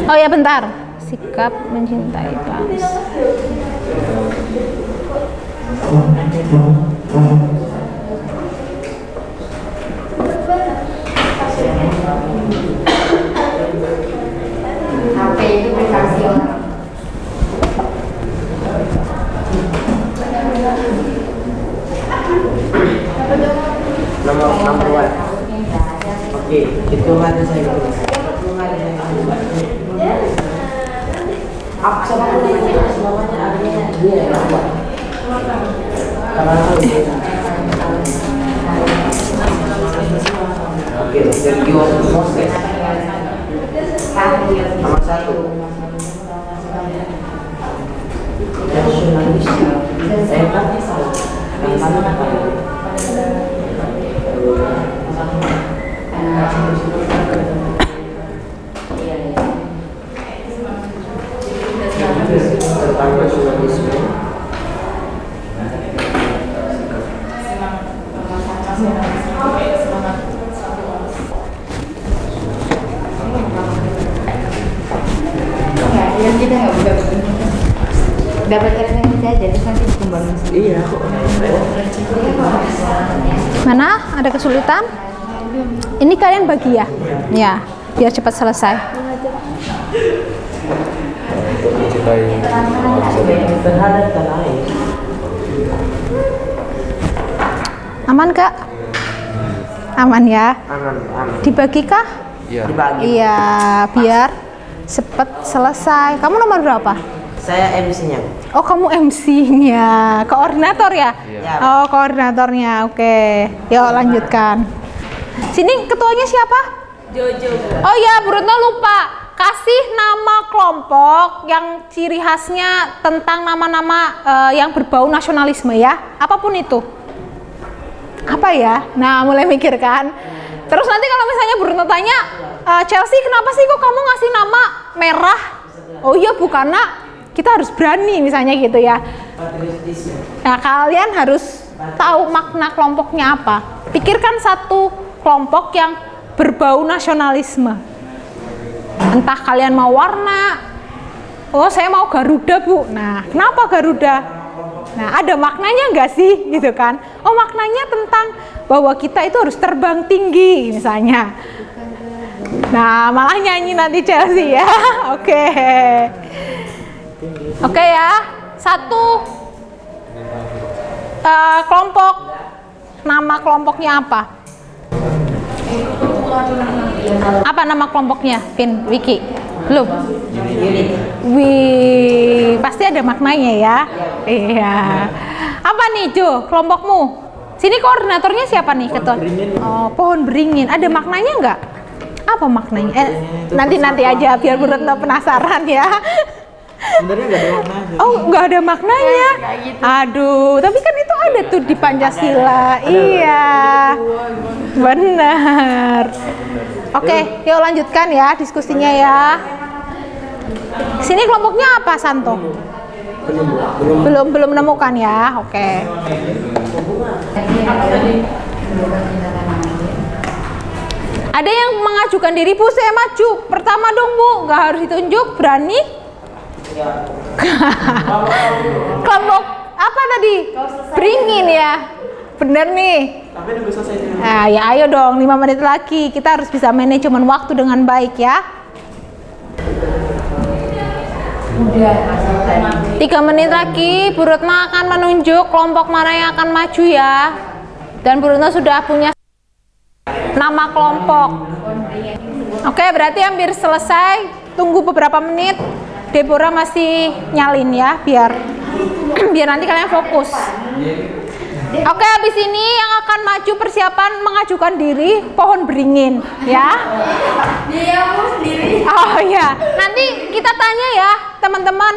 Speaker 5: oh ya bentar, sikap mencintai bangsa.
Speaker 7: HP itu privasi orang.
Speaker 6: Nomor 1. Oke, itu ada saya. Apa sama semuanya artinya dia yang buat. Oke, Sergio Moses. Nomor 1. Nasionalis. Saya kan salah. Tentang nasionalisme.
Speaker 7: dapat referensi aja terus nanti dikembangin.
Speaker 6: Iya.
Speaker 5: Mana? Ada kesulitan? Ini kalian bagi ya? Ya, biar cepat selesai. Aman Kak? Aman ya?
Speaker 6: Aman.
Speaker 5: Dibagi kah?
Speaker 8: Iya.
Speaker 6: Dibagi.
Speaker 5: Iya, biar cepat selesai. Kamu nomor berapa?
Speaker 6: Saya MC-nya.
Speaker 5: Oh, kamu MC-nya. Koordinator ya?
Speaker 6: Iya.
Speaker 5: Oh, koordinatornya. Oke. Yuk lanjutkan. Sini ketuanya siapa?
Speaker 7: Jojo.
Speaker 5: Oh ya, Bu Retno lupa. Kasih nama kelompok yang ciri khasnya tentang nama-nama yang berbau nasionalisme ya. Apapun itu. Apa ya? Nah, mulai mikir kan. Terus nanti kalau misalnya Bu Retno tanya, Chelsea kenapa sih kok kamu ngasih nama merah? Oh iya Bu, karena kita harus berani misalnya gitu ya. Nah, kalian harus tahu makna kelompoknya apa. Pikirkan satu kelompok yang berbau nasionalisme. Entah kalian mau warna. Oh, saya mau Garuda Bu. Nah, kenapa Garuda? Nah, ada maknanya nggak sih gitu kan? Oh, maknanya tentang bahwa kita itu harus terbang tinggi misalnya. Nah, malah nyanyi nanti Chelsea ya. Oke. Oke ya. Satu kelompok. Nama kelompoknya apa? Apa nama kelompoknya? Vin, Wiki? Belum? Wih, pasti ada maknanya ya. Iya. Apa nih Jo, kelompokmu? Sini koordinatornya siapa nih? Ketua. Oh, pohon beringin. Ada maknanya nggak? Apa maknanya? Nanti aja biar Bu Retno penasaran ya.
Speaker 6: Sebenarnya nggak ada maknanya.
Speaker 5: Oh, nggak ada maknanya. Aduh, tapi kan itu ada tuh di Pancasila. Iya, benar. Oke, yuk lanjutkan ya diskusinya ya. Sini kelompoknya apa, Santo? Belum menemukan ya. Oke. Ada yang mengajukan diri, Bu, saya maju. Pertama dong, Bu, nggak harus ditunjuk, berani. Kelompok apa tadi? Beringin ya. Bener nih. Nah, ya ayo dong, 5 menit lagi. Kita harus bisa manajemen waktu dengan baik ya. 3 menit lagi, Bu Retno akan menunjuk kelompok mana yang akan maju ya. Dan Bu Retno sudah punya nama kelompok. Oke, berarti hampir selesai. Tunggu beberapa menit. Deborah masih nyalin ya, biar nanti kalian fokus. Oke, habis ini yang akan maju persiapan mengajukan diri pohon beringin ya.
Speaker 7: Dia sendiri.
Speaker 5: Oh ya, nanti kita tanya ya teman-teman,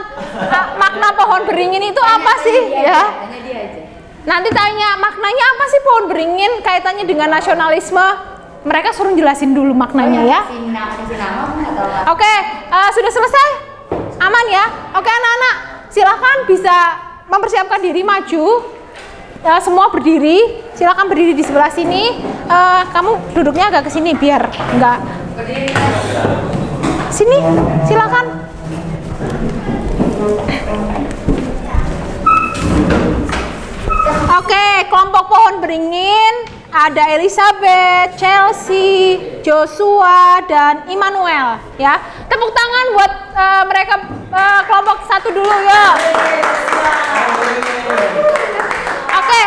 Speaker 5: makna pohon beringin itu apa sih ya?
Speaker 7: Tanya dia aja.
Speaker 5: Nanti tanya maknanya apa sih pohon beringin kaitannya dengan nasionalisme. Mereka suruh jelasin dulu maknanya ya. Oke, sudah selesai? Aman ya? Oke anak-anak, silakan bisa mempersiapkan diri maju. Semua berdiri, silakan berdiri di sebelah sini. Kamu duduknya agak ke sini biar enggak. Sini, silakan. Oke, kelompok pohon beringin. Ada Elizabeth, Chelsea, Joshua, dan Immanuel ya. Tepuk tangan buat mereka kelompok satu dulu ya. Oke,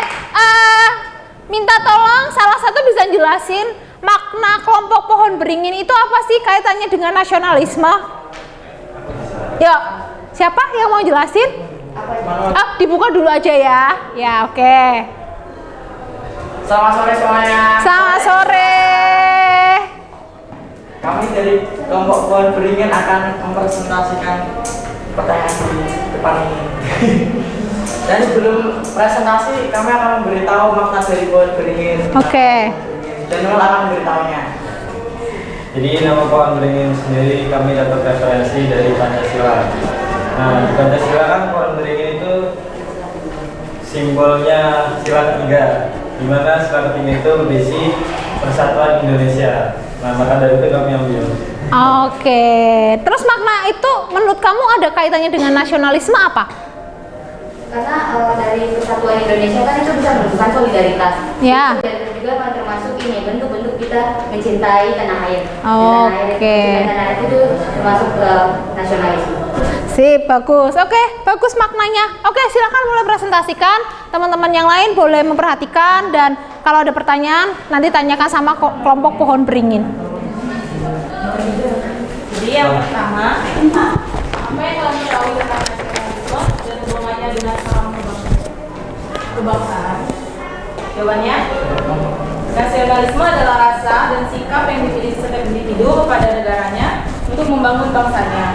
Speaker 5: minta tolong salah satu bisa jelasin makna kelompok pohon beringin itu apa sih kaitannya dengan nasionalisme? Yuk, siapa yang mau jelasin? Dibuka dulu aja ya. Ya, oke.
Speaker 14: Selamat sore semuanya.
Speaker 5: Selamat sore.
Speaker 14: Kami dari kelompok pohon beringin akan mempresentasikan pertanyaan di depan ini. Dan sebelum presentasi, kami akan memberitahu makna dari pohon beringin.
Speaker 5: Oke.
Speaker 14: Dan Nul akan memberitahunya.
Speaker 8: Jadi nama pohon beringin sendiri kami dapat referensi dari Pancasila. Nah, di Pancasila kan pohon beringin itu simbolnya sila ketiga, di mana sila ketiga itu berisi persatuan Indonesia. Nah, maka dari itu kami ambil.
Speaker 5: Oke, terus makna itu menurut kamu ada kaitannya dengan nasionalisme apa?
Speaker 7: Karena dari Persatuan Indonesia kan itu bisa menunjukkan solidaritas.
Speaker 5: Ya.
Speaker 7: Solidaritas juga kan termasuk ini bentuk-bentuk kita mencintai tanah air.
Speaker 5: Oke.
Speaker 7: Tanah air itu termasuk nasionalisme.
Speaker 5: Sip, bagus. Oke, bagus maknanya. Oke, silakan mulai presentasikan. Teman-teman yang lain boleh memperhatikan dan kalau ada pertanyaan nanti tanyakan sama kelompok pohon beringin.
Speaker 15: Jadi yang pertama, apa yang kalian ketahui tentang nasionalisme dan hubungannya dengan salam kebangsaan? Jawabannya, nasionalisme adalah rasa dan sikap yang dimiliki setiap individu kepada negaranya untuk membangun bangsanya.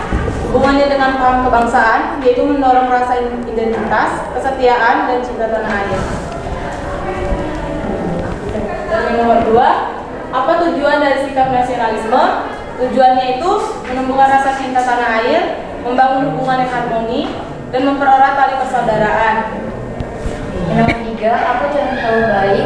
Speaker 15: Hubungannya dengan paham kebangsaan yaitu mendorong rasa identitas, kesetiaan, dan cinta tanah air. Dan yang nomor 2, apa tujuan dari sikap nasionalisme? Tujuannya itu menumbuhkan rasa cinta tanah air, membangun hubungan yang harmoni, dan mempererat tali persaudaraan.
Speaker 7: Yang nomor 3, apa yang tahu baik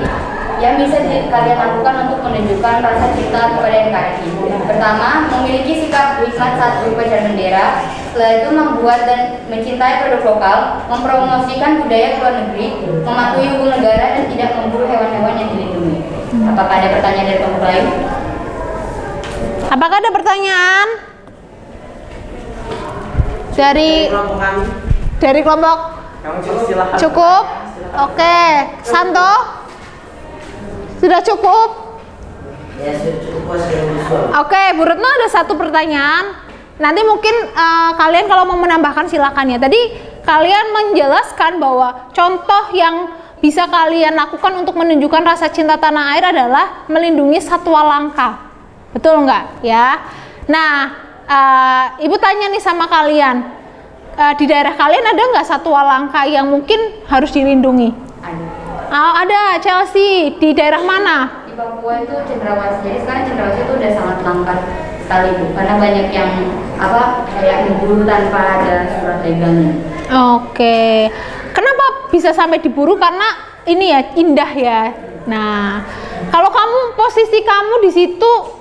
Speaker 7: yang bisa kalian lakukan untuk menunjukkan rasa cinta kepada NKRI? Pertama, memiliki sikap hikmat saat berupacara bendera. Setelah itu membuat dan mencintai produk lokal, mempromosikan budaya luar negeri, mematuhi hukum negara, dan tidak memburu hewan-hewan yang dilindungi. Apakah ada pertanyaan dari kelompok lain?
Speaker 5: Apakah ada pertanyaan? Dari kelompok? Cukup? Oke, Santo? Sudah cukup?
Speaker 6: Ya, sudah cukup.
Speaker 5: Oke, Bu Retno ada satu pertanyaan. Nanti mungkin kalian kalau mau menambahkan silakan ya. Tadi kalian menjelaskan bahwa contoh yang bisa kalian lakukan untuk menunjukkan rasa cinta tanah air adalah melindungi satwa langka. Betul nggak ya? Nah, Ibu tanya nih sama kalian, di daerah kalian ada nggak satwa langka yang mungkin harus dilindungi? Ada, Chelsea. Di daerah mana?
Speaker 7: Di Papua itu cendrawasih. Jadi sekarang cendrawasih itu udah sangat langka sekali Bu, karena banyak yang kayak diburu tanpa ada surat legalnya.
Speaker 5: Oke. Kenapa bisa sampai diburu? Karena ini ya indah ya. Nah, kalau posisi kamu di situ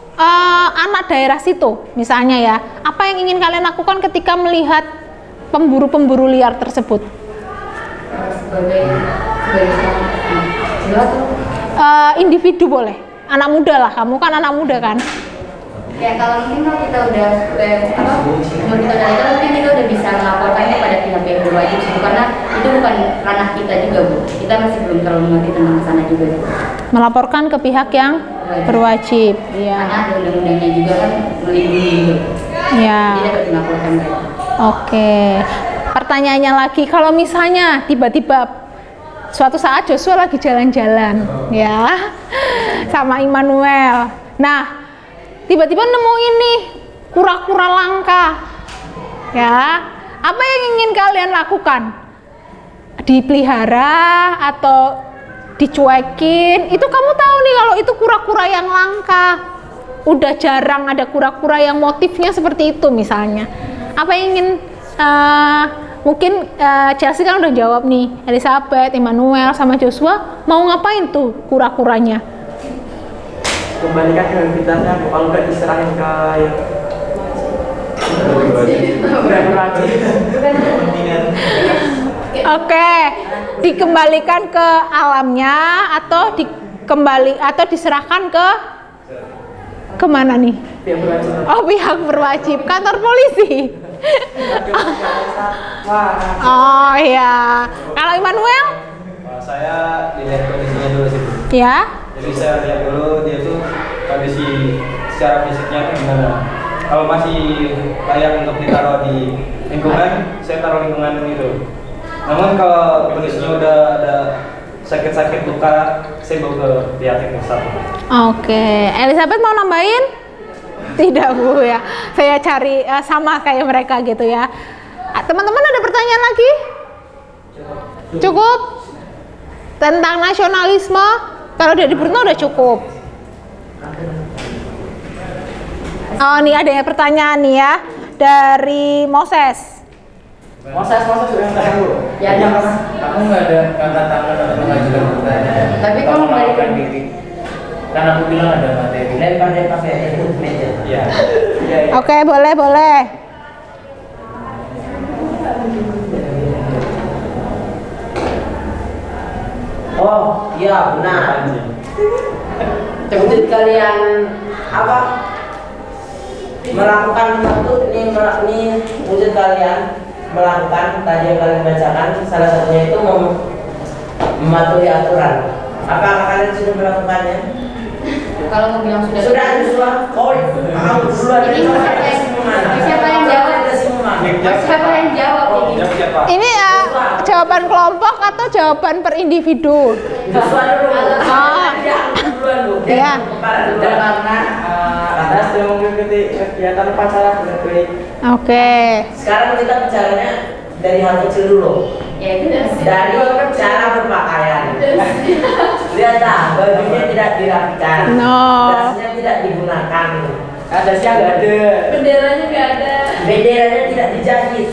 Speaker 5: anak daerah situ misalnya ya, apa yang ingin kalian lakukan ketika melihat pemburu-pemburu liar tersebut? Individu boleh, anak muda lah, kamu kan anak muda kan?
Speaker 7: Ya kalau mungkin kalau kita udah mungkin kita udah bisa melaporkannya pada pihak yang berwajib karena itu bukan ranah kita juga Bu, kita masih belum terlalu mengerti tentang sana juga.
Speaker 5: Melaporkan ke pihak yang berwajib, ya.
Speaker 7: Karena ada undang-undangnya juga kan melindungi gitu.
Speaker 5: Ya.
Speaker 7: Jadi dapat melaporkan mereka.
Speaker 5: Oke. Pertanyaannya lagi, kalau misalnya tiba-tiba suatu saat Joshua lagi jalan-jalan ya sama Immanuel, nah tiba-tiba nemuin nih kura-kura langka ya, apa yang ingin kalian lakukan? Dipelihara atau dicuekin? Itu kamu tahu nih kalau itu kura-kura yang langka, udah jarang ada kura-kura yang motifnya seperti itu misalnya. Apa yang ingin mungkin Chelsea kan udah jawab nih, Elizabeth, Immanuel, sama Joshua mau ngapain tuh kura-kuranya?
Speaker 14: Kembalikan ke habitatnya, kalau nggak diserahin ke yang
Speaker 5: Oke, dikembalikan ke alamnya atau diserahkan ke kemana nih? Oh, pihak berwajib, kantor polisi. Oh iya. Kalau Immanuel?
Speaker 8: Saya dilihat kondisinya dulu sih.
Speaker 5: Ya.
Speaker 8: Jadi saya lihat dulu dia tuh kondisi secara fisiknya tuh gimana. Kalau masih layak untuk ditaruh di lingkungan, saya taruh lingkungan itu. Namun kalau kondisinya udah ada sakit-sakit luka, saya bawa ke pihak yang satu.
Speaker 5: Oke, Elizabeth mau nambahin? Tidak Bu ya, saya cari sama kayak mereka gitu ya. Teman-teman ada pertanyaan lagi? Cukup? Tentang nasionalisme, kalau dari Bruno udah cukup. Oh nih ada yang pertanyaan nih ya, dari Moses.
Speaker 14: Moses yang tanya Bu.
Speaker 7: Ya,
Speaker 3: kamu nggak ada angkat tangan atau mengajukan pertanyaan.
Speaker 7: Tapi kamu melarikan diri.
Speaker 3: Kan aku bilang ada materi.
Speaker 6: Lempar pakai meja.
Speaker 3: Iya.
Speaker 5: Oke, boleh.
Speaker 6: Iya benar. Wujud kalian apa? Melakukan satu ini wujud kalian melakukan tadi yang kalian bacakan, salah satunya itu mematuhi aturan. Apakah kalian sudah melakukannya?
Speaker 7: Kalau mau bilang sudah.
Speaker 6: Oh, kamu duluan.
Speaker 7: Siapa yang jawab? Siapa yang jawab ini?
Speaker 5: Ini ya jawaban kelompok atau jawaban per individu?
Speaker 14: Iya. Karena Anda sudah mengikuti kegiatan upacara dengan baik.
Speaker 5: Oke.
Speaker 6: Sekarang kita bicaranya dari hal kecil dulu.
Speaker 7: Yaitu
Speaker 6: dari cara berpakaian. Lihat dah, bajunya tidak dirapikan. Dasnya tidak digunakan.
Speaker 14: Dasnya nggak ada.
Speaker 4: Benderanya nggak ada.
Speaker 6: Benderanya tidak dijahit.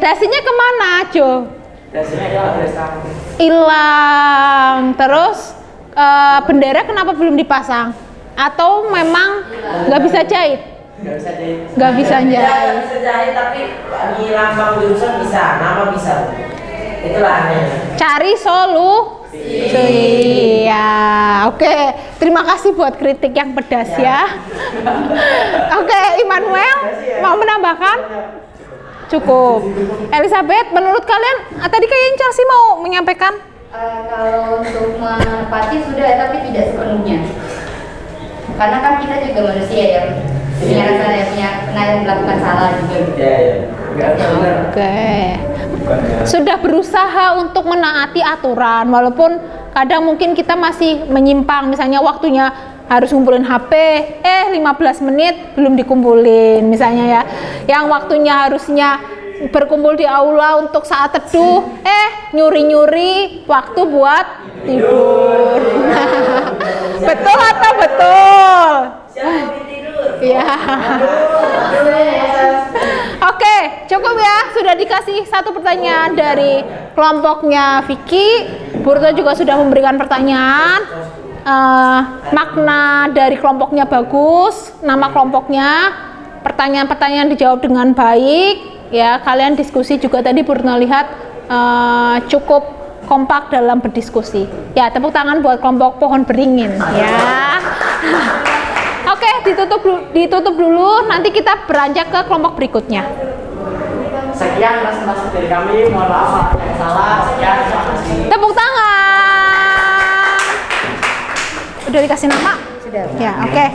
Speaker 5: Dasinya kemana, Jo?
Speaker 14: Dasinya hilang.
Speaker 5: Hilang. Terus bendera kenapa belum dipasang? Atau memang nggak bisa jahit? Nggak bisa jahit.
Speaker 6: Nggak bisa jahit, tapi di lambang jurusan bisa, nama bisa. Itulah anehnya.
Speaker 5: Cari solusi. Iya, oke. Terima kasih buat kritik yang pedas ya. Oke, Immanuel mau menambahkan? Cukup. Elizabeth, menurut kalian tadi kayaknya Chelsea mau menyampaikan?
Speaker 7: Kalau untuk menepati sudah, tapi tidak sepenuhnya. Karena kan kita juga manusia yang punya rasa, pernah melakukan salah juga.
Speaker 5: Oke. Sudah berusaha untuk menaati aturan, walaupun kadang mungkin kita masih menyimpang, misalnya waktunya harus ngumpulin HP, 15 menit belum dikumpulin misalnya ya. Yang waktunya harusnya berkumpul di aula untuk saat teduh, nyuri-nyuri waktu buat tidur. Betul atau betul? Iya. Oke, cukup ya. Sudah dikasih satu pertanyaan dari kelompoknya Vicky. Burto juga sudah memberikan pertanyaan. Makna dari kelompoknya bagus, nama kelompoknya, pertanyaan-pertanyaan dijawab dengan baik. Ya, kalian diskusi juga tadi Burto lihat cukup kompak dalam berdiskusi. Ya, tepuk tangan buat kelompok pohon beringin. Ya. Oke, ditutup dulu. Nanti kita beranjak ke kelompok berikutnya.
Speaker 14: Sekian presentasi dari kami. Mohon maaf yang salah. Sekian, terima kasih.
Speaker 5: Tepuk tangan. Udah dikasih nama?
Speaker 7: Sudah.
Speaker 5: Ya, oke.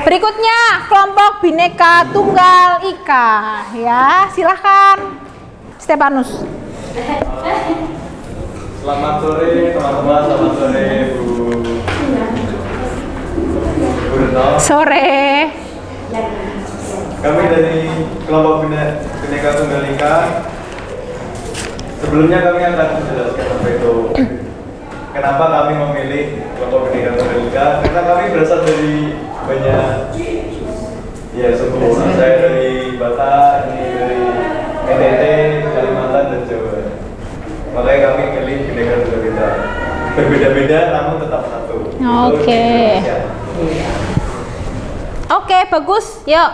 Speaker 5: Berikutnya kelompok Bhinneka Tunggal Ika. Ya, silahkan. Stefanus.
Speaker 8: Selamat sore teman-teman, selamat sore Bu Retno.
Speaker 5: Sore.
Speaker 8: Kami dari kelompok Bhinneka Tunggal Ika. Sebelumnya kami akan menjelaskan apa itu, kenapa kami memilih kelompok Bhinneka Tunggal Ika. Karena kami berasal dari banyak suku. Saya dari Batak, ini dari NTT, Kalimantan dan Jawa. Makanya kami pilih Bhinneka Tunggal Ika. Berbeda-beda namun tetap satu.
Speaker 5: Oke. Oke, bagus. Yuk.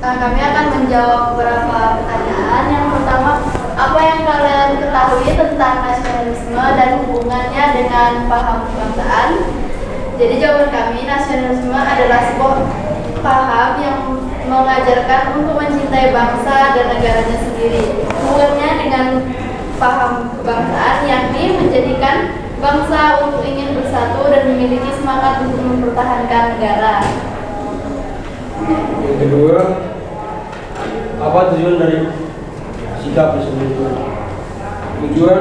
Speaker 4: Kami akan menjawab beberapa pertanyaan. Yang pertama, apa yang kalian ketahui tentang nasionalisme dan hubungannya dengan paham kebangsaan? Jadi jawaban kami, nasionalisme adalah sebuah paham yang mengajarkan untuk mencintai bangsa dan negaranya sendiri. Hubungannya dengan paham kebangsaan yakni menjadikan bangsa untuk ingin bersatu dan memiliki semangat untuk mempertahankan negara.
Speaker 16: Yang kedua, apa tujuan dari sikap tersebut? Tujuan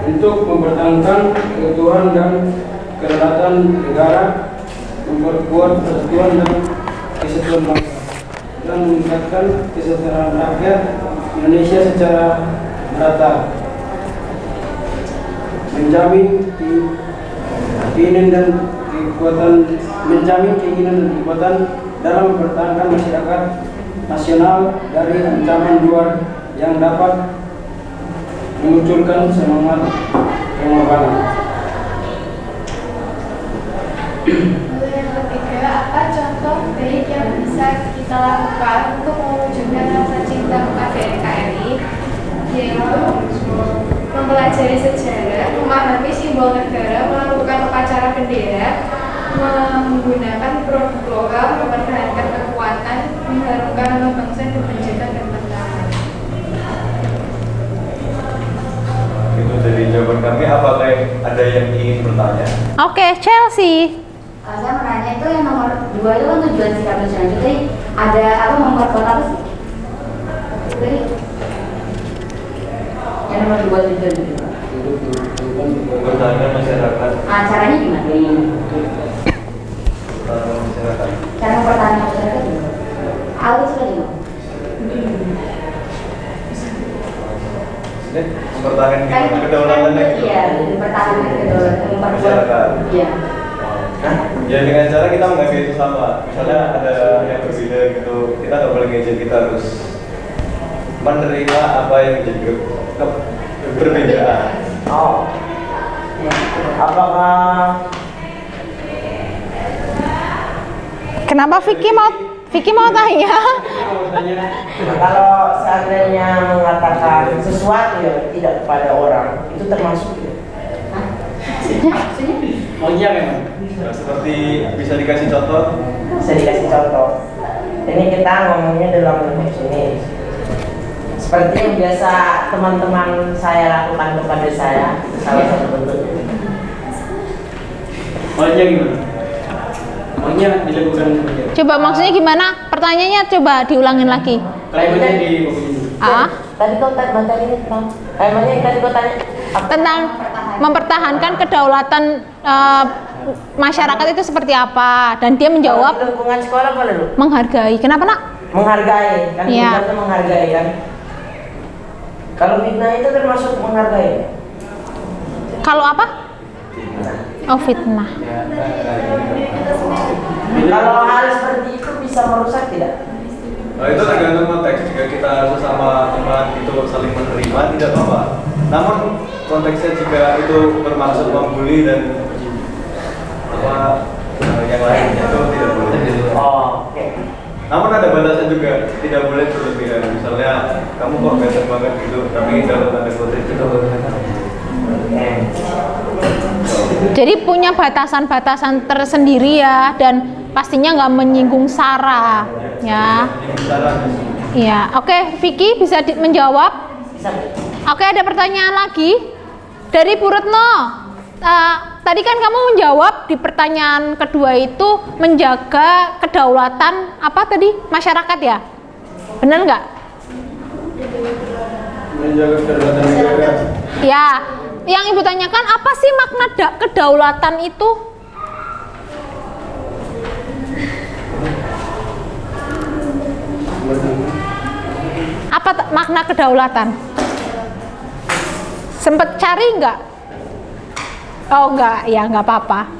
Speaker 16: untuk mempertahankan keutuhan dan kedaulatan negara, memperkuat persatuan dan kesatuan bangsa, dan meningkatkan kesejahteraan rakyat Indonesia secara merata, menjamin keinginan dan kekuatan dalam mempertahankan masyarakat nasional dari ancaman luar yang dapat memunculkan semangat pengorbanan.
Speaker 4: Yang ketiga, apa contoh baik yang bisa kita lakukan untuk mewujudkan rasa cinta kepada NKRI, yaitu mempelajari sejarah
Speaker 17: memahami simbol negara, melakukan upacara bendera, menggunakan produk lokal, mempertahankan kekuatan, mengharumkan nama bangsa dan menjaga kebersamaan.
Speaker 8: Itu dari jawaban kami. Apakah ada yang ingin bertanya?
Speaker 5: Oke, Chelsea.
Speaker 7: Saya menanya itu yang nomor 2 itu kan tujuan sikap nasional. Jadi ada apa memperkuat apa sih? Jadi yang nomor 2 tujuan itu.
Speaker 8: Bertanya masyarakat.
Speaker 7: Caranya gimana?
Speaker 8: Masyarakat.
Speaker 7: Cara mempertahankan masyarakat gimana? Alus lagi.
Speaker 8: Mempertahankan kedaulatannya gitu.
Speaker 7: Iya, mempertahankan kedaulatan
Speaker 8: masyarakat.
Speaker 7: Iya.
Speaker 8: Ya dengan cara kita mengaku itu sama. Misalnya ada yang berbeda gitu, kita nggak boleh ngejek, kita harus menerima apa yang menjadi perbedaan.
Speaker 6: Oh, apakah
Speaker 5: Kenapa Vicky mau tanya?
Speaker 6: kalau seandainya mengatakan sesuatu yang tidak kepada orang itu termasuk ya?
Speaker 16: Oh iya memang.
Speaker 8: Seperti bisa dikasih contoh?
Speaker 6: Bisa dikasih contoh. Ini kita ngomongnya dalam konteks ini. Seperti yang biasa teman-teman saya lakukan kepada saya, salah satu bentuk.
Speaker 16: Maunya gimana? Maunya dilakukan seperti apa?
Speaker 5: Coba maksudnya gimana? Pertanyaannya coba diulangin lagi.
Speaker 16: Klaimnya di
Speaker 6: Tadi kau tanya ini tentang yang tadi kau tanya
Speaker 5: tentang mempertahankan kedaulatan masyarakat itu seperti apa, dan dia menjawab
Speaker 6: lingkungan sekolah apa dulu?
Speaker 5: Menghargai. Kenapa nak?
Speaker 6: Menghargai kan?
Speaker 5: Iya.
Speaker 6: Itu menghargai kan? Kalau fitnah itu termasuk menghargai?
Speaker 5: Kalau apa? Oh, fitnah.
Speaker 6: Kalau hal seperti itu bisa merusak tidak?
Speaker 8: Nah, itu tergantung konteks. Jika kita sesama teman itu saling menerima, tidak apa-apa. Namun konteksnya jika itu bermaksud membuli dan yang lainnya itu tidak boleh.
Speaker 6: Oh, oke.
Speaker 8: Namun ada batasan juga, tidak boleh berlebihan. Misalnya kamu kok ganteng banget gitu, tapi dalam tanda kutip itu.
Speaker 5: Jadi punya batasan-batasan tersendiri ya, dan pastinya nggak menyinggung sara ya. Iya, oke, Vicky bisa menjawab. Oke, ada pertanyaan lagi dari Bu Retno. Tadi kan kamu menjawab di pertanyaan kedua itu menjaga kedaulatan apa tadi masyarakat ya, benar nggak?
Speaker 16: Menjaga kedaulatan negara.
Speaker 5: Ya, yang ibu tanyakan apa sih makna kedaulatan itu? Apa makna kedaulatan? Sempet cari nggak? Oh enggak, ya nggak apa-apa.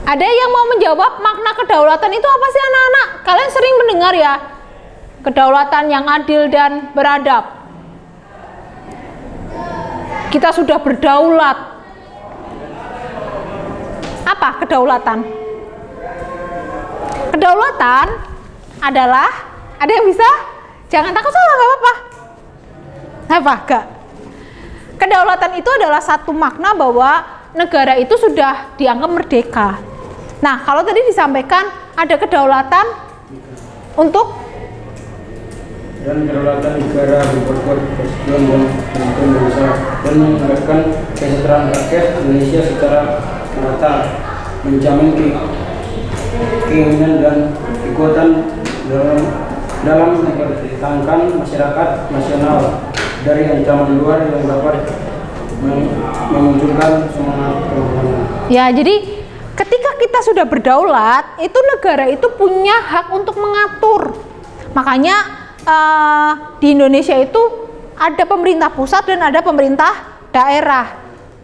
Speaker 5: Ada yang mau menjawab makna kedaulatan itu apa sih anak-anak? Kalian sering mendengar ya, kedaulatan yang adil dan beradab. Kita sudah berdaulat. Apa kedaulatan? Kedaulatan adalah, ada yang bisa? Jangan takut salah, nggak apa-apa. Apa? Enggak. Kedaulatan itu adalah satu makna bahwa negara itu sudah dianggap merdeka. Nah, kalau tadi disampaikan ada kedaulatan untuk
Speaker 16: dan kedaulatan negara memperkuat persatuan dan kesatuan bangsa dan menegakkan kesejahteraan rakyat Indonesia secara merata, menjamin keinginan dan kekuatan dalam mempertahankan masyarakat nasional dari ancaman luar yang dapat memunculkan semangat perlawanan.
Speaker 5: Ya, jadi ketika kita sudah berdaulat, itu negara itu punya hak untuk mengatur. Makanya di Indonesia itu ada pemerintah pusat dan ada pemerintah daerah.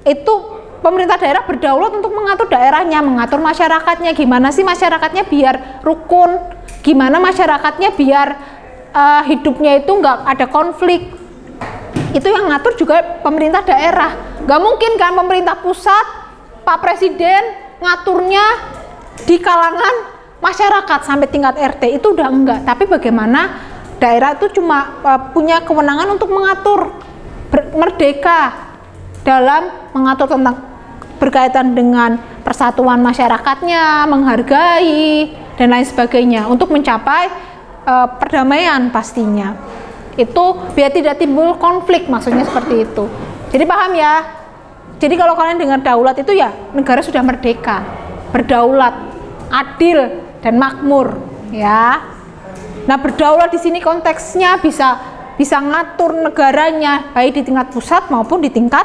Speaker 5: Itu pemerintah daerah berdaulat untuk mengatur daerahnya, mengatur masyarakatnya. Gimana sih masyarakatnya biar rukun, gimana masyarakatnya biar hidupnya itu nggak ada konflik. Itu yang ngatur juga pemerintah daerah. Gak mungkin kan pemerintah pusat, Pak Presiden ngaturnya di kalangan masyarakat sampai tingkat RT, itu udah enggak. Tapi bagaimana daerah itu cuma punya kewenangan untuk mengatur, merdeka dalam mengatur tentang berkaitan dengan persatuan masyarakatnya, menghargai dan lain sebagainya untuk mencapai perdamaian pastinya. Itu biar tidak timbul konflik, maksudnya seperti itu. Jadi paham ya? Jadi kalau kalian dengar daulat itu ya negara sudah merdeka, berdaulat, adil dan makmur, ya. Nah, berdaulat di sini konteksnya bisa ngatur negaranya baik di tingkat pusat maupun di tingkat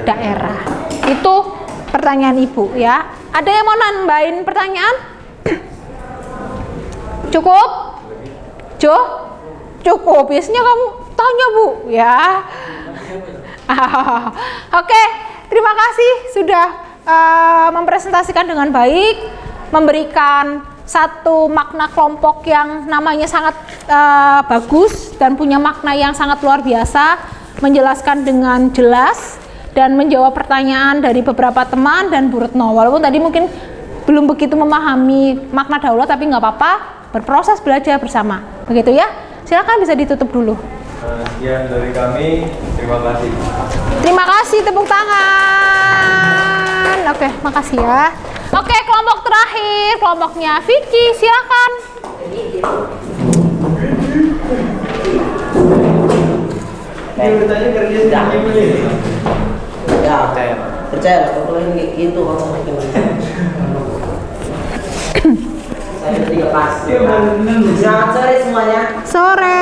Speaker 5: daerah. Itu pertanyaan Ibu ya. Ada yang mau nambahin pertanyaan? Cukup? Cukup. Biasanya kamu tanya, Bu, ya. Oke, terima kasih sudah mempresentasikan dengan baik, memberikan satu makna kelompok yang namanya sangat bagus dan punya makna yang sangat luar biasa, menjelaskan dengan jelas dan menjawab pertanyaan dari beberapa teman dan Bu Retno. Walaupun tadi mungkin belum begitu memahami makna daulat, tapi nggak apa-apa, berproses belajar bersama. Begitu ya. Silakan bisa ditutup dulu.
Speaker 8: Sekian dari kami. Terima kasih.
Speaker 5: Terima kasih, tepuk tangan. Oke, makasih ya. Oke, kelompok terakhir, kelompoknya Vicky, silakan.
Speaker 6: Ya, percaya kalau ini gitu orang Selamat sore semuanya.
Speaker 5: Sore.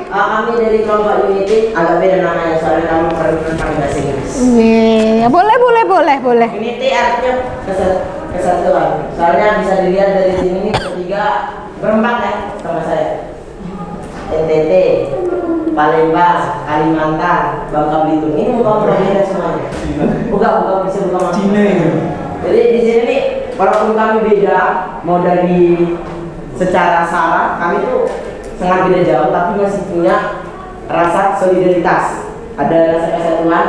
Speaker 6: Kami dari kelompok Unity, agak beda namanya soalnya kamu pakai bahasa Inggris.
Speaker 5: Boleh.
Speaker 6: Unity artinya kesatuan. Soalnya bisa dilihat dari sini bertiga, berempat ya sama saya. NTT, Palembang, Kalimantan, Bangka Belitung. Ini bukan berbeda semuanya. Bukan bisa bukan Cina. Jadi di sini nih, walaupun kami beda, mau dari secara sara, kami tuh sangat beda jauh, tapi masih punya rasa solidaritas. Ada rasa kesatuan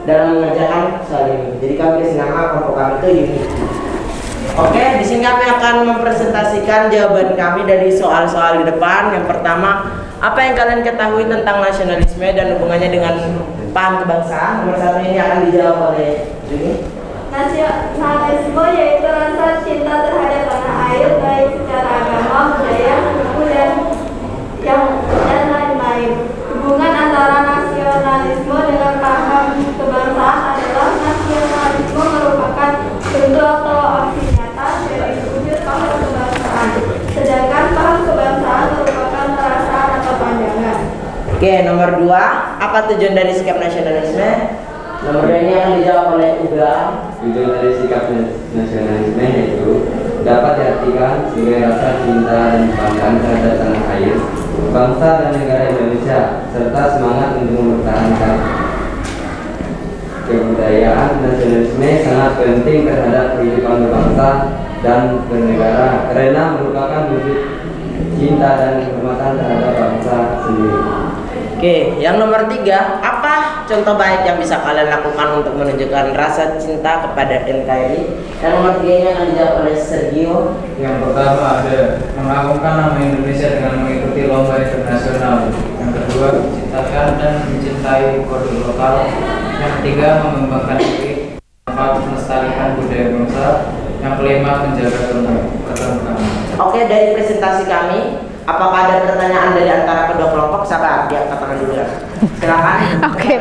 Speaker 6: dalam mengerjakan soal ini. Jadi kami kasih nama kelompok kami itu Unity. Oke, di sini kami akan mempresentasikan jawaban kami dari soal-soal di depan. Yang pertama, apa yang kalian ketahui tentang nasionalisme dan hubungannya dengan paham kebangsaan? Nomor satu ini akan dijawab oleh Juni.
Speaker 4: Nasionalisme yaitu rasa cinta terhadap tanah air baik secara agama, budaya, suku dan lain-lain. Hubungan antara nasionalisme dengan paham kebangsaan adalah nasionalisme merupakan bentuk atau aksi nyata dari wujud paham kebangsaan, sedangkan paham kebangsaan merupakan perasaan atau pandangan.
Speaker 6: Oke, nomor dua, apa tujuan dari sikap nasionalisme? Nomor 2 ini akan dijawab oleh Uga.
Speaker 18: Tujuan dari sikap nasionalisme yaitu dapat diartikan sebagai rasa cinta dan kebanggaan terhadap tanah air, bangsa dan negara Indonesia, serta semangat untuk mempertahankan kebudayaan. Nasionalisme sangat penting terhadap kehidupan berbangsa dan bernegara karena merupakan wujud cinta dan kehormatan terhadap bangsa sendiri.
Speaker 6: Oke, yang nomor 3, apa contoh baik yang bisa kalian lakukan untuk menunjukkan rasa cinta kepada NKRI? Dan nomor 3 ini akan dijawab oleh Sergio.
Speaker 3: Yang pertama ada mengagungkan nama Indonesia dengan mengikuti lomba internasional. Yang kedua, menciptakan dan mencintai produk lokal. Yang ketiga, mengembangkan diri, melestarikan budaya bangsa. Yang kelima, menjaga keterbukaan.
Speaker 6: Oke, dari presentasi kami, apakah ada pertanyaan dari antara kedua kelompok? Sabar, dia katakan dulu ya. Silakan.
Speaker 5: Oke,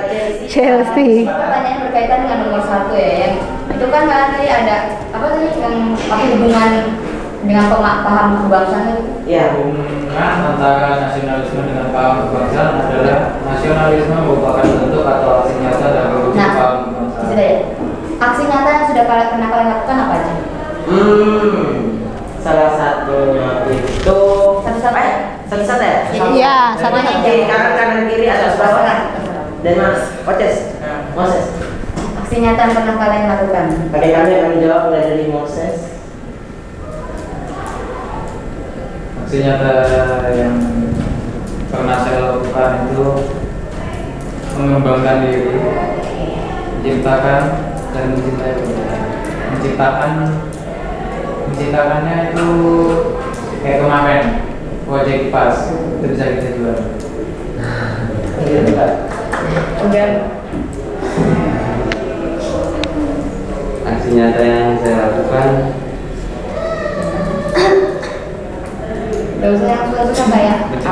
Speaker 5: Chelsea.
Speaker 7: Pertanyaan berkaitan dengan nomor 1 ya, yang itu kan kalian tadi ada apa tadi yang pakai hubungan dengan paham kebangsaan itu?
Speaker 6: Iya.
Speaker 3: Hubungan antara nasionalisme dengan paham kebangsaan adalah nasionalisme merupakan bentuk atau aksi nyata dari wujud paham kebangsaan.
Speaker 7: Sudah ya. Aksi nyata yang sudah pernah kalian lakukan apa aja?
Speaker 6: Salah satunya itu satu-satu ya?
Speaker 5: Iya, satu-satu.
Speaker 6: Kanan kiri atas bawah. Dan Mas Moses.
Speaker 7: Aksi nyata yang pernah kalian lakukan.
Speaker 6: Oke, kami akan menjawab mulai dari Moses.
Speaker 3: Aksi nyata yang pernah saya lakukan itu mengembangkan diri, menciptakan dan mencintai budaya. Menciptakannya itu kayak kemarin proyek pas itu bisa kita jual.
Speaker 6: Kemudian
Speaker 18: nyata yang saya lakukan.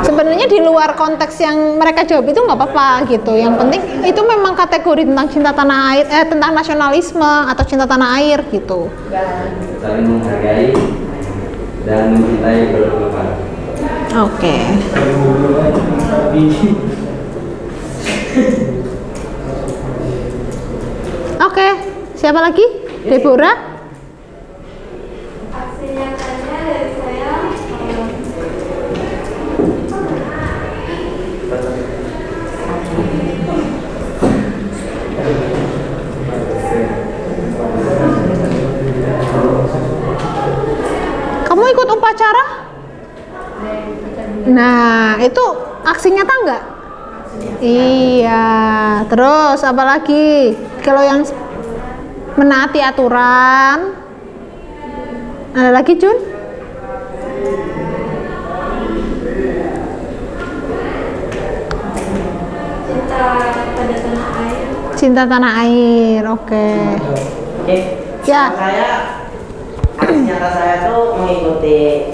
Speaker 5: Sebenarnya di luar konteks yang mereka jawab itu nggak apa-apa gitu. Yang penting itu memang kategori tentang cinta tanah air, tentang nasionalisme atau cinta tanah air gitu.
Speaker 18: Saling menghargai dan mencintai produk lokal.
Speaker 5: Oke. Oke, siapa lagi? Deborah?
Speaker 4: Aksi nyatanya dari saya
Speaker 5: Kamu ikut upacara? Nah, itu aksi nyata nggak? Iya. Terus apa lagi? Kalau yang menaati aturan, ada lagi, Jun?
Speaker 4: cinta pada tanah air.
Speaker 5: Cinta tanah air, oke.
Speaker 6: Oke.
Speaker 5: Ya.
Speaker 6: Aksi nyata saya tuh mengikuti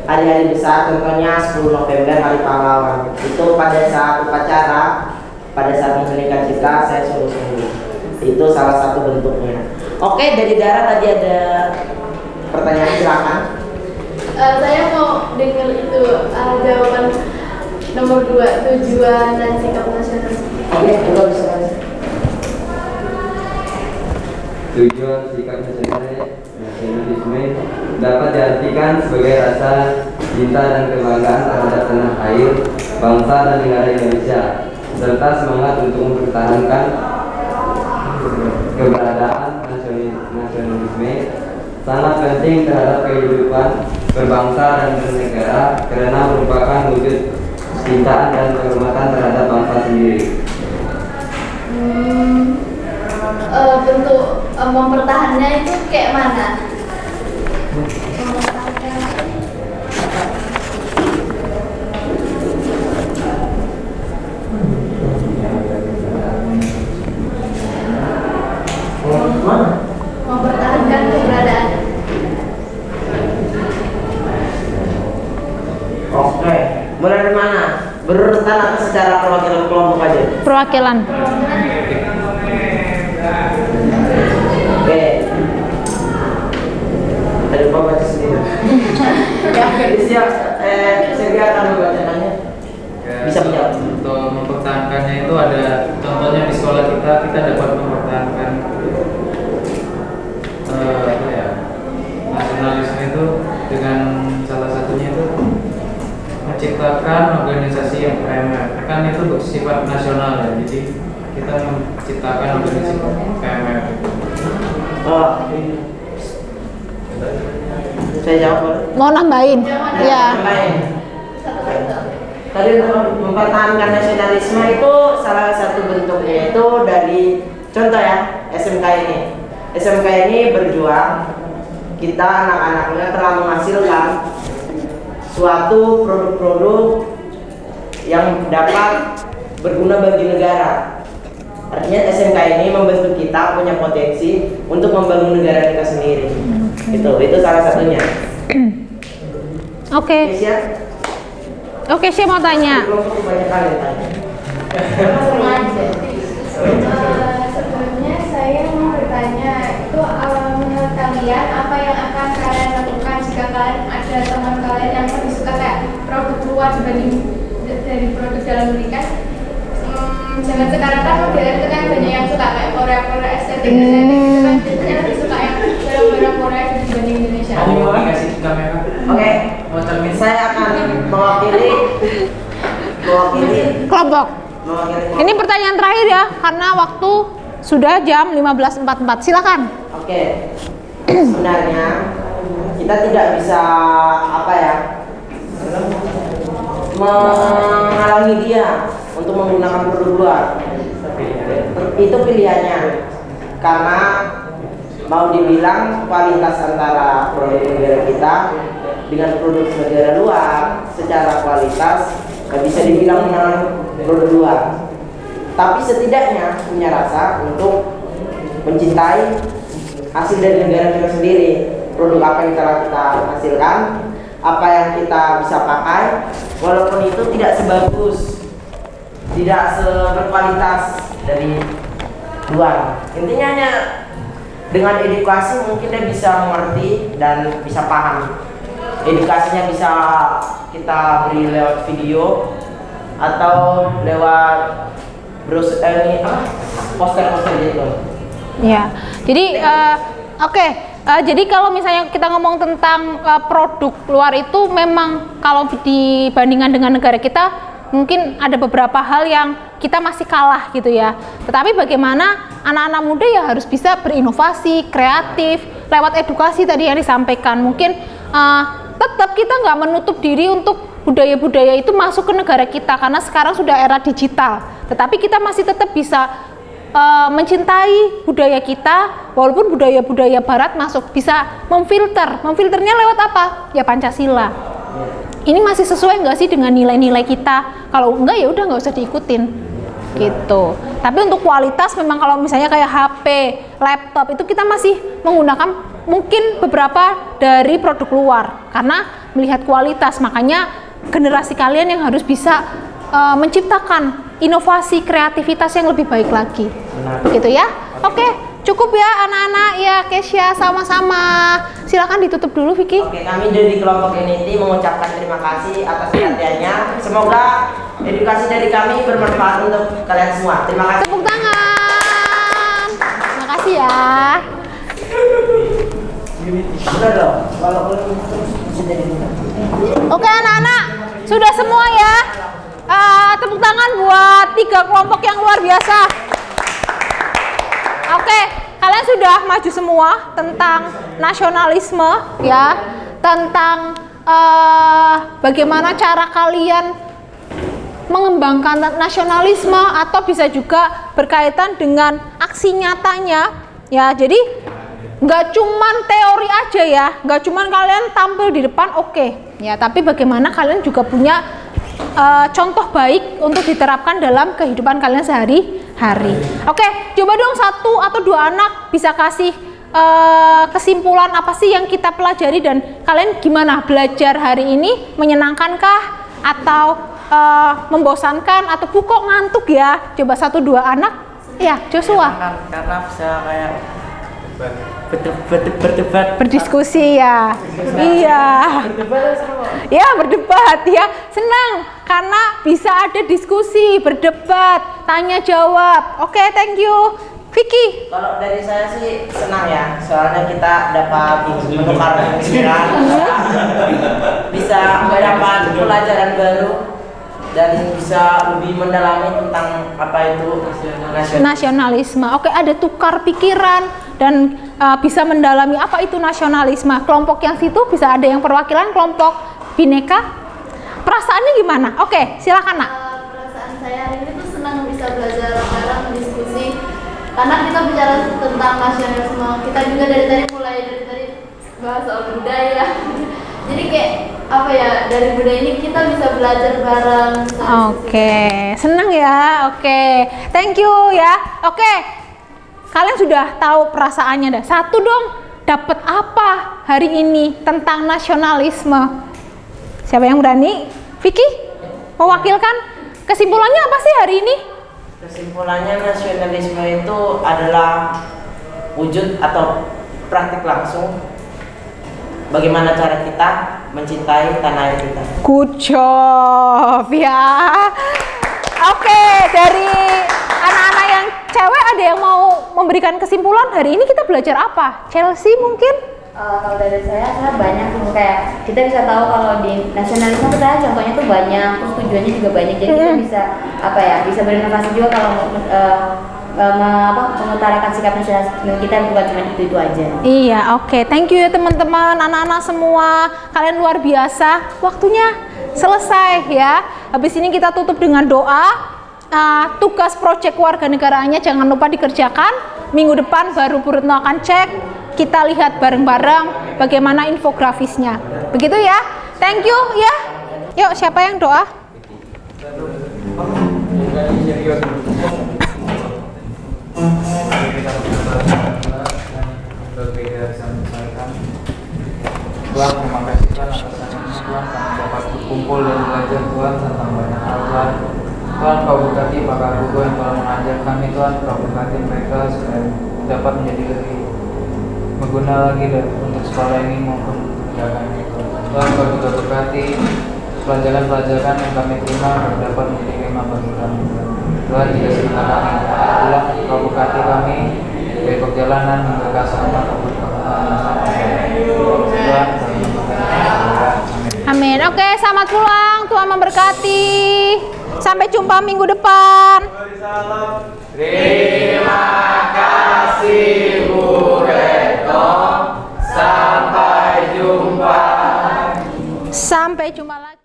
Speaker 6: hari-hari besar, contohnya 10 November Hari Pahlawan. Itu pada saat upacara, pada saat menunaikan cita, saya sungguh-sungguh. Itu salah satu bentuknya. Oke, dari Dara tadi ada pertanyaan, silakan.
Speaker 4: Saya mau dengar itu jawaban nomor 2, tujuan dan sikap nasional.
Speaker 6: Oke, juga bisa baca.
Speaker 18: Tujuan sikap nasionalisme dapat diartikan sebagai rasa cinta dan kebanggaan terhadap tanah air, bangsa dan negara Indonesia, serta semangat untuk mempertahankan keberadaan nasionalisme sangat penting terhadap kehidupan berbangsa dan bernegara karena merupakan wujud kecintaan dan kehormatan terhadap bangsa sendiri.
Speaker 4: Bentuk mempertahannya itu kayak mana? Mempertahankan keberadaan.
Speaker 6: Oke, mulai dari mana? Berurutan atau secara perwakilan kelompok aja?
Speaker 5: Perwakilan.
Speaker 6: Oke. Ada lupa baca sendiri. Siap. Saya akan membacakannya. Bisa menjawab.
Speaker 3: Untuk mempertahankannya itu ada contohnya di sekolah kita dapat mempertahankan nasionalisme itu dengan salah satunya itu menciptakan organisasi yang PMR. Kan itu bersifat nasional ya, jadi kita menciptakan organisasi PMR.
Speaker 6: Saya jawab.
Speaker 5: Mau nambahin? Ya.
Speaker 6: Tadi untuk mempertahankan nasionalisme itu salah satu bentuknya itu dari contoh ya SMK ini. SMK ini berjuang, kita anak-anaknya telah menghasilkan suatu produk-produk yang dapat berguna bagi negara. Artinya SMK ini membentuk kita punya potensi untuk membangun negara kita sendiri. Itu salah satunya.
Speaker 5: Oke. Oke, saya mau tanya.
Speaker 17: Sebelumnya saya mau bertanya, itu menurut kalian apa yang akan kalian lakukan jika kalian ada teman kalian yang lebih suka kayak produk luar dibanding dari produk dalam negeri kan? Jangan sekarang kan modern itu kan banyak yang suka kayak Korea estetik itu kan biasanya lebih suka yang barang-barang Korea dibanding Indonesia.
Speaker 6: Oke, saya akan mewakili
Speaker 5: kelompok. Ini pertanyaan terakhir ya, karena waktu sudah jam 15.44. Silakan.
Speaker 6: Oke. Sebenarnya kita tidak bisa menghalangi dia untuk menggunakan produk luar. Itu pilihannya. Karena mau dibilang kualitas antara produk negara kita dengan produk negara luar secara kualitas nggak bisa dibilang menang produk luar. Tapi setidaknya punya rasa untuk mencintai hasil dari negara kita sendiri, produk apa yang telah kita hasilkan, apa yang kita bisa pakai, walaupun itu tidak sebagus, tidak seberkualitas dari luar. Intinya hanya dengan edukasi mungkin dia bisa mengerti dan bisa paham. Edukasinya bisa kita beri lewat video atau lewat poster-poster gitu.
Speaker 5: Ya, jadi jadi kalau misalnya kita ngomong tentang produk luar itu memang kalau dibandingkan dengan negara kita mungkin ada beberapa hal yang kita masih kalah gitu ya. Tetapi bagaimana anak-anak muda ya harus bisa berinovasi, kreatif, lewat edukasi tadi yang disampaikan. Mungkin tetap kita nggak menutup diri untuk budaya-budaya itu masuk ke negara kita karena sekarang sudah era digital. Tetapi kita masih tetap bisa mencintai budaya kita walaupun budaya-budaya barat masuk, bisa memfilternya lewat apa? Ya Pancasila. Ini masih sesuai nggak sih dengan nilai-nilai kita? Kalau enggak ya udah nggak usah diikutin gitu. Tapi untuk kualitas memang kalau misalnya kayak HP, laptop itu kita masih menggunakan mungkin beberapa dari produk luar karena melihat kualitas. Makanya generasi kalian yang harus bisa menciptakan inovasi, kreativitas yang lebih baik lagi. Gitu ya. Oke, cukup ya anak-anak ya. Kesya sama-sama. Silakan ditutup dulu Vicky.
Speaker 6: Oke, kami dari kelompok Unity mengucapkan terima kasih atas perhatiannya. Semoga edukasi dari kami bermanfaat untuk kalian semua. Terima kasih.
Speaker 5: Tepuk tangan. Terima kasih ya.
Speaker 6: Sudah dong.
Speaker 5: Oke anak-anak, sudah semua ya. Tepuk tangan buat 3 kelompok yang luar biasa. Oke, kalian sudah maju semua tentang nasionalisme ya, tentang bagaimana cara kalian mengembangkan nasionalisme atau bisa juga berkaitan dengan aksi nyatanya ya. Jadi nggak cuman teori aja ya, nggak cuman kalian tampil di depan oke ya, tapi bagaimana kalian juga punya contoh baik untuk diterapkan dalam kehidupan kalian sehari-hari. Oke, coba dong 1 atau 2 anak bisa kasih kesimpulan apa sih yang kita pelajari dan kalian gimana belajar hari ini, menyenangkankah atau membosankan atau kok ngantuk ya? Coba 1-2 anak. Ya, Joshua.
Speaker 14: Karena bisa kayak berdebat,
Speaker 5: berdiskusi ya. Iya. Ya, berdebat ya. Senang karena bisa ada diskusi, berdebat, tanya jawab. Oke, thank you. Vicky.
Speaker 6: Kalau dari saya sih senang ya, soalnya kita dapat menukar pikiran, bisa mendapat pelajaran baru dan bisa lebih mendalami tentang apa itu
Speaker 5: nasionalisme. Oke, ada tukar pikiran dan bisa mendalami apa itu nasionalisme. Kelompok yang situ bisa ada yang perwakilan kelompok Bhinneka. Perasaannya gimana? Oke, silakan Nak.
Speaker 4: Perasaan saya hari ini tuh senang bisa belajar bareng, diskusi. Karena kita bicara tentang nasionalisme, kita juga dari tadi bahas soal budaya. Jadi kayak apa ya, dari budaya ini kita bisa belajar bareng.
Speaker 5: Oke, senang ya. Oke, thank you ya. Oke, kalian sudah tahu perasaannya dah. 1 dong, dapat apa hari ini tentang nasionalisme? Siapa yang berani? Vicky, mewakilkan. Kesimpulannya apa sih hari ini?
Speaker 6: Kesimpulannya nasionalisme itu adalah wujud atau praktik langsung bagaimana cara kita mencintai tanah air kita.
Speaker 5: Good job ya. Oke, dari anak-anak yang cewek ada yang mau memberikan kesimpulan hari ini kita belajar apa? Chelsea mungkin?
Speaker 7: Kalau dari saya banyak kayak kita bisa tahu kalau di nasionalisme kita contohnya tuh banyak, terus tujuannya juga banyak, jadi kita bisa bisa berinovasi juga kalau mengutarakan sikap nasionalisme kita, bukan cuma itu aja.
Speaker 5: Iya, oke. Thank you ya teman-teman, anak-anak semua, kalian luar biasa. Waktunya selesai ya. Habis ini kita tutup dengan doa. Tugas proyek warganegaraannya jangan lupa dikerjakan. Minggu depan baru Bu Retno akan cek. Kita lihat bareng-bareng bagaimana infografisnya. Begitu ya. Thank you ya. Yuk, siapa yang doa?
Speaker 3: Tuhan, terima kasih Tuhan atas anugerah Tuhan kami dapat berkumpul dan belajar Tuhan tentang banyak hal Tuhan. Tuhan, Kau berkati Pak Guru yang telah mengajar kami Tuhan, Kau berkati mereka supaya dapat menjadi lebih berguna lagi untuk sekolah ini maupun menjaga ini Tuhan. Tuhan, Kau juga berkati pelajaran-pelajaran yang kami terima agar dapat menjadi kemah bagi kami Tuhan. Jika sebentar kami pulang, Kau berkati kami dari perjalanan hingga ke asrama maupun ke Tuhan.
Speaker 5: Amin. Oke, selamat pulang. Tuhan memberkati. Sampai jumpa minggu depan.
Speaker 3: Terima kasih Bu Retno. Sampai jumpa.
Speaker 5: Sampai jumpa lagi.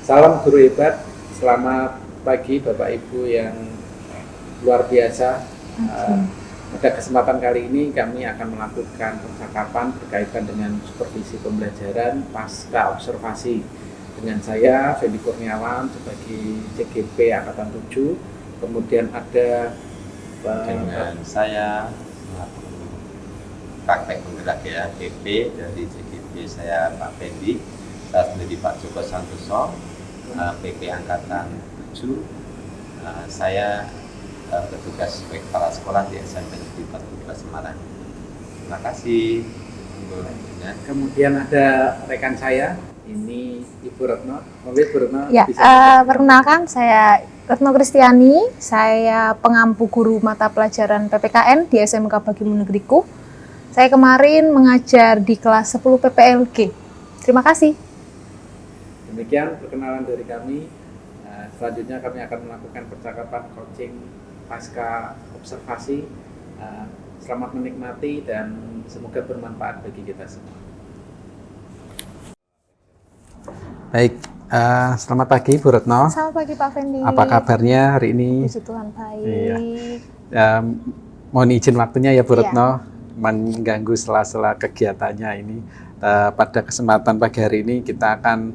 Speaker 1: Salam guru hebat, selamat pagi Bapak Ibu yang luar biasa. Pada kesempatan kali ini kami akan melakukan percakapan berkaitan dengan supervisi pembelajaran pasca observasi dengan saya Fendi Kurniawan sebagai CGP Angkatan 7. Kemudian ada
Speaker 19: dengan saya praktek penggerak ya DP dari CGP saya Pak Fendi, saya sendiri Pak Joko Santoso, PP Angkatan 7. Saya bertugas sebagai kepala sekolah di SMP Negeri 42 Semarang. Terima kasih.
Speaker 1: Kemudian ada rekan saya, ini Ibu Retno. Ibu Retno
Speaker 2: Ya,
Speaker 1: bisa
Speaker 2: perkenalkan saya Retno Kristiani, saya pengampu guru mata pelajaran PPKN di SMK Bagimu Negeriku. Saya kemarin mengajar di kelas 10 PPLG. Terima kasih.
Speaker 1: Demikian perkenalan dari kami. Selanjutnya kami akan melakukan percakapan coaching pasca observasi. Selamat menikmati dan semoga bermanfaat bagi kita semua. Baik, selamat pagi Bu Retno.
Speaker 2: Selamat pagi Pak Fendi.
Speaker 1: Apa kabarnya hari ini?
Speaker 2: Puji Tuhan baik.
Speaker 1: Iya. Mohon izin waktunya ya Bu Retno, mengganggu sela-sela kegiatannya ini. Pada kesempatan pagi hari ini kita akan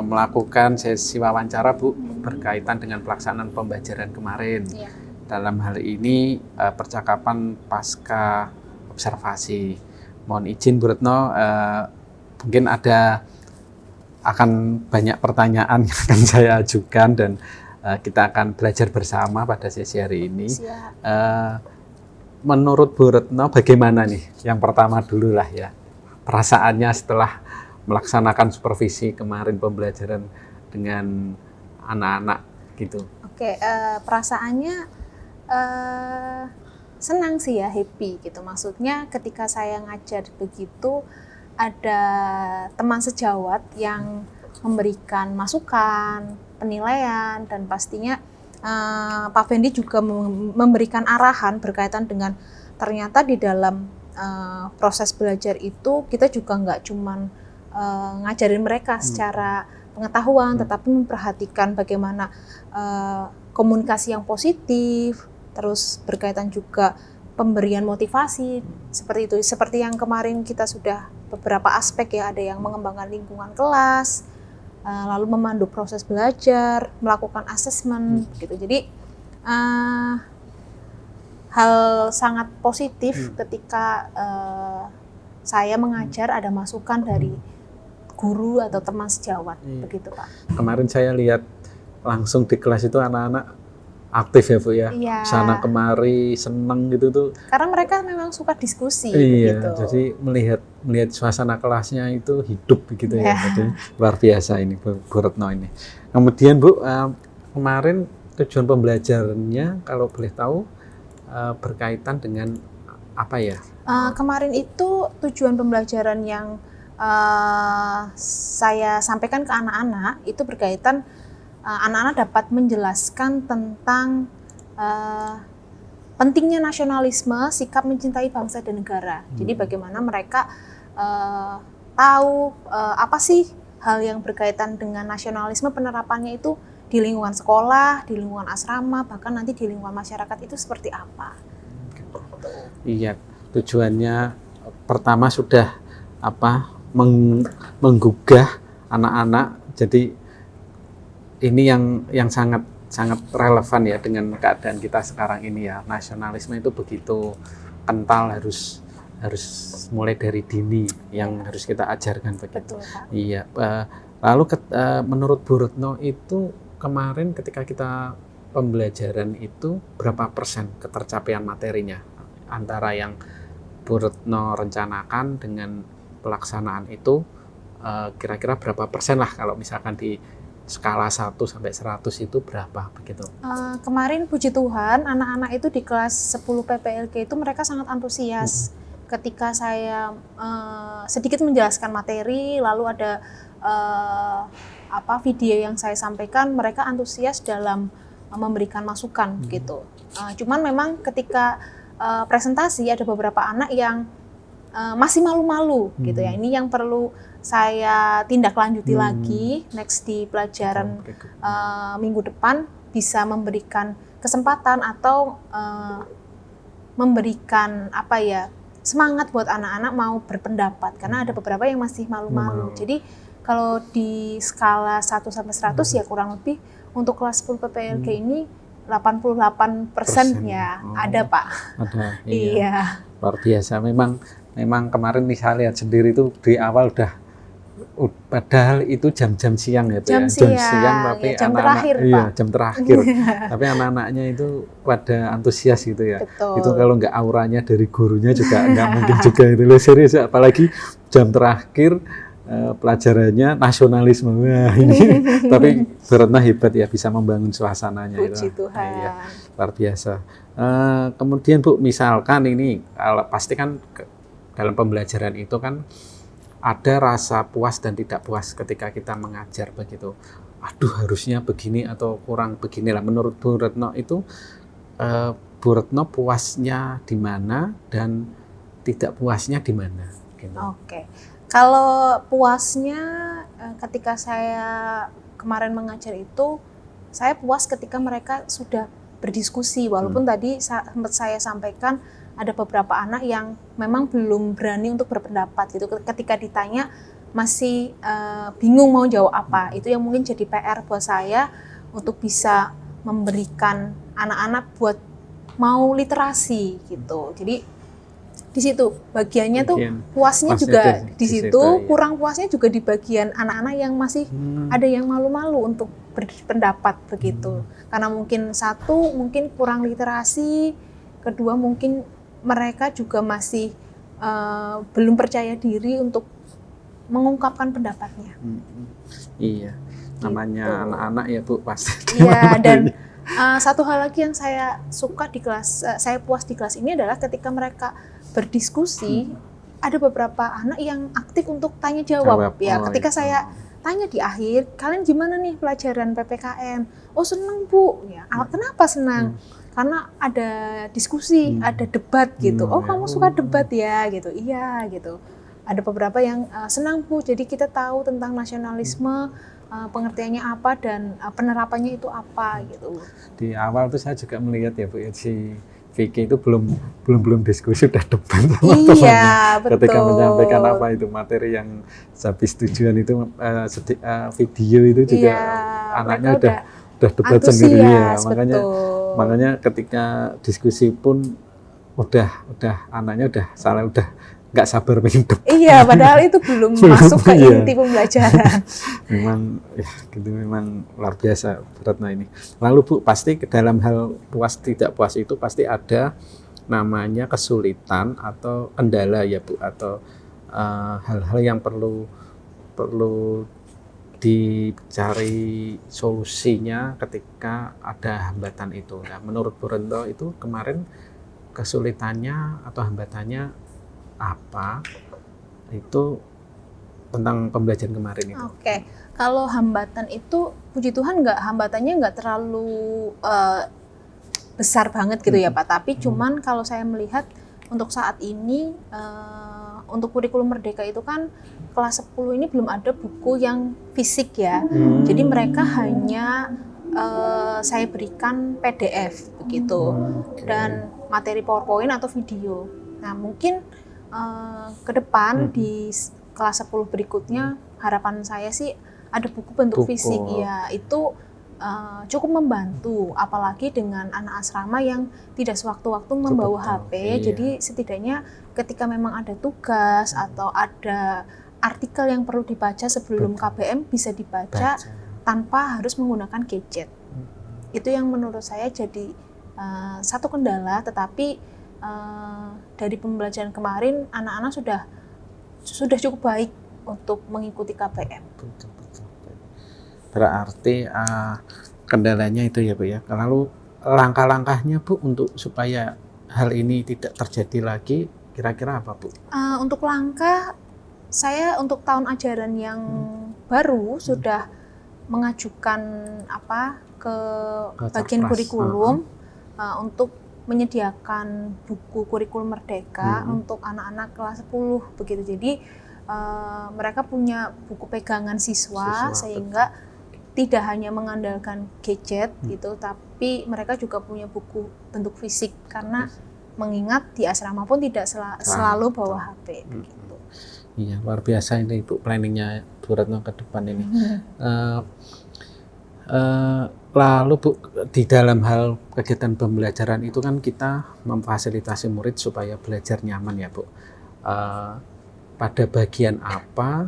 Speaker 1: melakukan sesi wawancara Bu berkaitan dengan pelaksanaan pembelajaran kemarin. Dalam hal ini percakapan pasca observasi. Mohon izin Bu Retno, mungkin akan banyak pertanyaan yang akan saya ajukan dan kita akan belajar bersama pada sesi hari ini. Menurut Bu Retno bagaimana nih? Yang pertama dulu lah ya, perasaannya setelah melaksanakan supervisi kemarin pembelajaran dengan anak-anak gitu.
Speaker 2: Oke, perasaannya senang sih ya, happy gitu. Maksudnya ketika saya ngajar begitu, ada teman sejawat yang memberikan masukan, penilaian, dan pastinya Pak Fendi juga memberikan arahan berkaitan dengan ternyata di dalam proses belajar itu kita juga nggak cuman ngajarin mereka secara pengetahuan, tetapi memperhatikan bagaimana komunikasi yang positif, terus berkaitan juga pemberian motivasi seperti itu. Seperti yang kemarin kita sudah beberapa aspek ya, ada yang mengembangkan lingkungan kelas, lalu memandu proses belajar, melakukan asesmen gitu. Jadi hal sangat positif ketika saya mengajar ada masukan dari guru atau teman sejawat, begitu Pak.
Speaker 1: Kemarin saya lihat langsung di kelas itu anak-anak aktif ya Bu ya, sana kemari seneng gitu tuh.
Speaker 2: Karena mereka memang suka diskusi.
Speaker 1: Iya,
Speaker 2: gitu.
Speaker 1: jadi melihat suasana kelasnya itu hidup begitu ya. Jadi luar biasa ini Bu Retno ini. Kemudian Bu, kemarin tujuan pembelajarannya kalau boleh tahu berkaitan dengan apa ya?
Speaker 2: Kemarin itu tujuan pembelajaran yang saya sampaikan ke anak-anak itu berkaitan anak-anak dapat menjelaskan tentang pentingnya nasionalisme, sikap mencintai bangsa dan negara. Jadi bagaimana mereka tahu apa sih hal yang berkaitan dengan nasionalisme, penerapannya itu di lingkungan sekolah, di lingkungan asrama, bahkan nanti di lingkungan masyarakat itu seperti apa.
Speaker 1: Iya, tujuannya pertama sudah menggugah anak-anak. Jadi ini yang sangat relevan ya dengan keadaan kita sekarang ini ya. Nasionalisme itu begitu kental, harus mulai dari dini yang harus kita ajarkan begitu.
Speaker 2: Betul,
Speaker 1: Iya. Lalu menurut Bu Retno itu kemarin ketika kita pembelajaran itu berapa persen ketercapaian materinya antara yang Bu Retno rencanakan dengan pelaksanaan itu, kira-kira berapa persen lah kalau misalkan di skala 1 sampai 100 itu berapa begitu?
Speaker 2: Kemarin puji Tuhan anak-anak itu di kelas 10 PPLG itu mereka sangat antusias ketika saya sedikit menjelaskan materi, lalu ada video yang saya sampaikan, mereka antusias dalam memberikan masukan gitu. Cuman memang ketika presentasi ada beberapa anak yang masih malu-malu gitu ya. Ini yang perlu saya tindak lanjuti lagi next di pelajaran minggu depan, bisa memberikan kesempatan atau memberikan semangat buat anak-anak mau berpendapat, karena ada beberapa yang masih malu-malu. Jadi kalau di skala 1 sampai 100 ya kurang lebih untuk kelas 10 PPLG ini 88% ya ada Pak.
Speaker 1: Ada.
Speaker 2: Iya.
Speaker 1: Luar biasa. Memang kemarin nih saya lihat sendiri itu di awal padahal itu jam-jam siang ya,
Speaker 2: jam siang,
Speaker 1: tapi
Speaker 2: jam
Speaker 1: anak-anak
Speaker 2: terakhir, Pak.
Speaker 1: jam terakhir. Tapi anak-anaknya itu pada antusias gitu ya.
Speaker 2: Betul.
Speaker 1: Itu kalau nggak auranya dari gurunya juga nggak mungkin juga itu loh, serius, apalagi jam terakhir pelajarannya nasionalisme. Wah, ini tapi Bu Retno hebat ya, bisa membangun suasananya.
Speaker 2: Puji Tuhan.
Speaker 1: Ya, luar biasa. Kemudian Bu, misalkan ini pasti kan dalam pembelajaran itu kan ada rasa puas dan tidak puas ketika kita mengajar begitu. Aduh, harusnya begini atau kurang beginilah. Menurut Bu Retno itu, Bu Retno puasnya di mana dan tidak puasnya di mana? Gitu.
Speaker 2: Oke. Kalau puasnya ketika saya kemarin mengajar itu, saya puas ketika mereka sudah berdiskusi, walaupun tadi sempat saya sampaikan ada beberapa anak yang memang belum berani untuk berpendapat gitu. Ketika ditanya masih bingung mau jawab apa. Itu yang mungkin jadi PR buat saya untuk bisa memberikan anak-anak buat mau literasi gitu. Jadi di situ bagiannya tuh puasnya juga di situ, kurang puasnya juga di bagian anak-anak yang masih ada yang malu-malu untuk berpendapat begitu. Karena mungkin satu mungkin kurang literasi, kedua mungkin mereka juga masih belum percaya diri untuk mengungkapkan pendapatnya.
Speaker 1: Iya, namanya
Speaker 2: gitu.
Speaker 1: Anak-anak ya Bu, pasti.
Speaker 2: Iya, dan satu hal lagi yang saya suka di kelas, saya puas di kelas ini adalah ketika mereka berdiskusi, ada beberapa anak yang aktif untuk tanya jawab. Ketika saya tanya di akhir, kalian gimana nih pelajaran PPKN? Oh seneng Bu, ya. Kenapa senang? Karena ada diskusi, ada debat gitu. Oh kamu suka debat ya, gitu. Iya gitu. Ada beberapa yang senang Bu, jadi kita tahu tentang nasionalisme, pengertiannya apa dan penerapannya itu apa gitu.
Speaker 1: Di awal tuh saya juga melihat ya Bu, si Vicky itu belum diskusi udah debat sama temannya.
Speaker 2: Betul.
Speaker 1: Ketika menyampaikan apa itu materi yang habis tujuan itu video itu juga anaknya udah debat sendiri ya. Makanya ketika diskusi pun udah anaknya udah nggak sabar pengen debat.
Speaker 2: Iya, padahal itu belum masuk ke inti pembelajaran.
Speaker 1: memang luar biasa Bu Retno ini. Lalu Bu, pasti dalam hal puas tidak puas itu pasti ada namanya kesulitan atau kendala ya Bu, atau hal-hal yang perlu dicari solusinya ketika ada hambatan itu. Nah, menurut Bu Retno itu kemarin kesulitannya atau hambatannya apa itu tentang pembelajaran kemarin itu?
Speaker 2: Oke, kalau hambatan itu puji Tuhan hambatannya nggak terlalu besar banget gitu ya Pak. Tapi cuman kalau saya melihat untuk saat ini untuk kurikulum Merdeka itu kan kelas 10 ini belum ada buku yang fisik ya. Jadi mereka hanya saya berikan PDF begitu dan materi PowerPoint atau video. Nah mungkin ke depan di kelas 10 berikutnya harapan saya sih ada buku bentuk fisik ya, itu cukup membantu, apalagi dengan anak asrama yang tidak sewaktu-waktu membawa HP. Jadi setidaknya ketika memang ada tugas atau ada artikel yang perlu dibaca sebelum KBM bisa dibaca tanpa harus menggunakan gadget. Itu yang menurut saya jadi satu kendala, tetapi dari pembelajaran kemarin anak-anak sudah cukup baik untuk mengikuti KBM.
Speaker 1: Berarti kendalanya itu ya Bu ya. Lalu langkah-langkahnya Bu untuk supaya hal ini tidak terjadi lagi kira-kira apa Bu?
Speaker 2: Untuk langkah saya untuk tahun ajaran yang baru sudah mengajukan ke bagian kurikulum untuk menyediakan buku kurikulum merdeka untuk anak-anak kelas 10 begitu. Jadi mereka punya buku pegangan siswa sehingga tidak hanya mengandalkan gadget gitu, tapi mereka juga punya buku bentuk fisik karena mengingat di asrama pun tidak selalu bawa HP begitu.
Speaker 1: Iya, luar biasa ini Bu planningnya Bu Retno ke depan ini. Lalu Bu, di dalam hal kegiatan pembelajaran itu kan kita memfasilitasi murid supaya belajar nyaman ya Bu. Pada bagian apa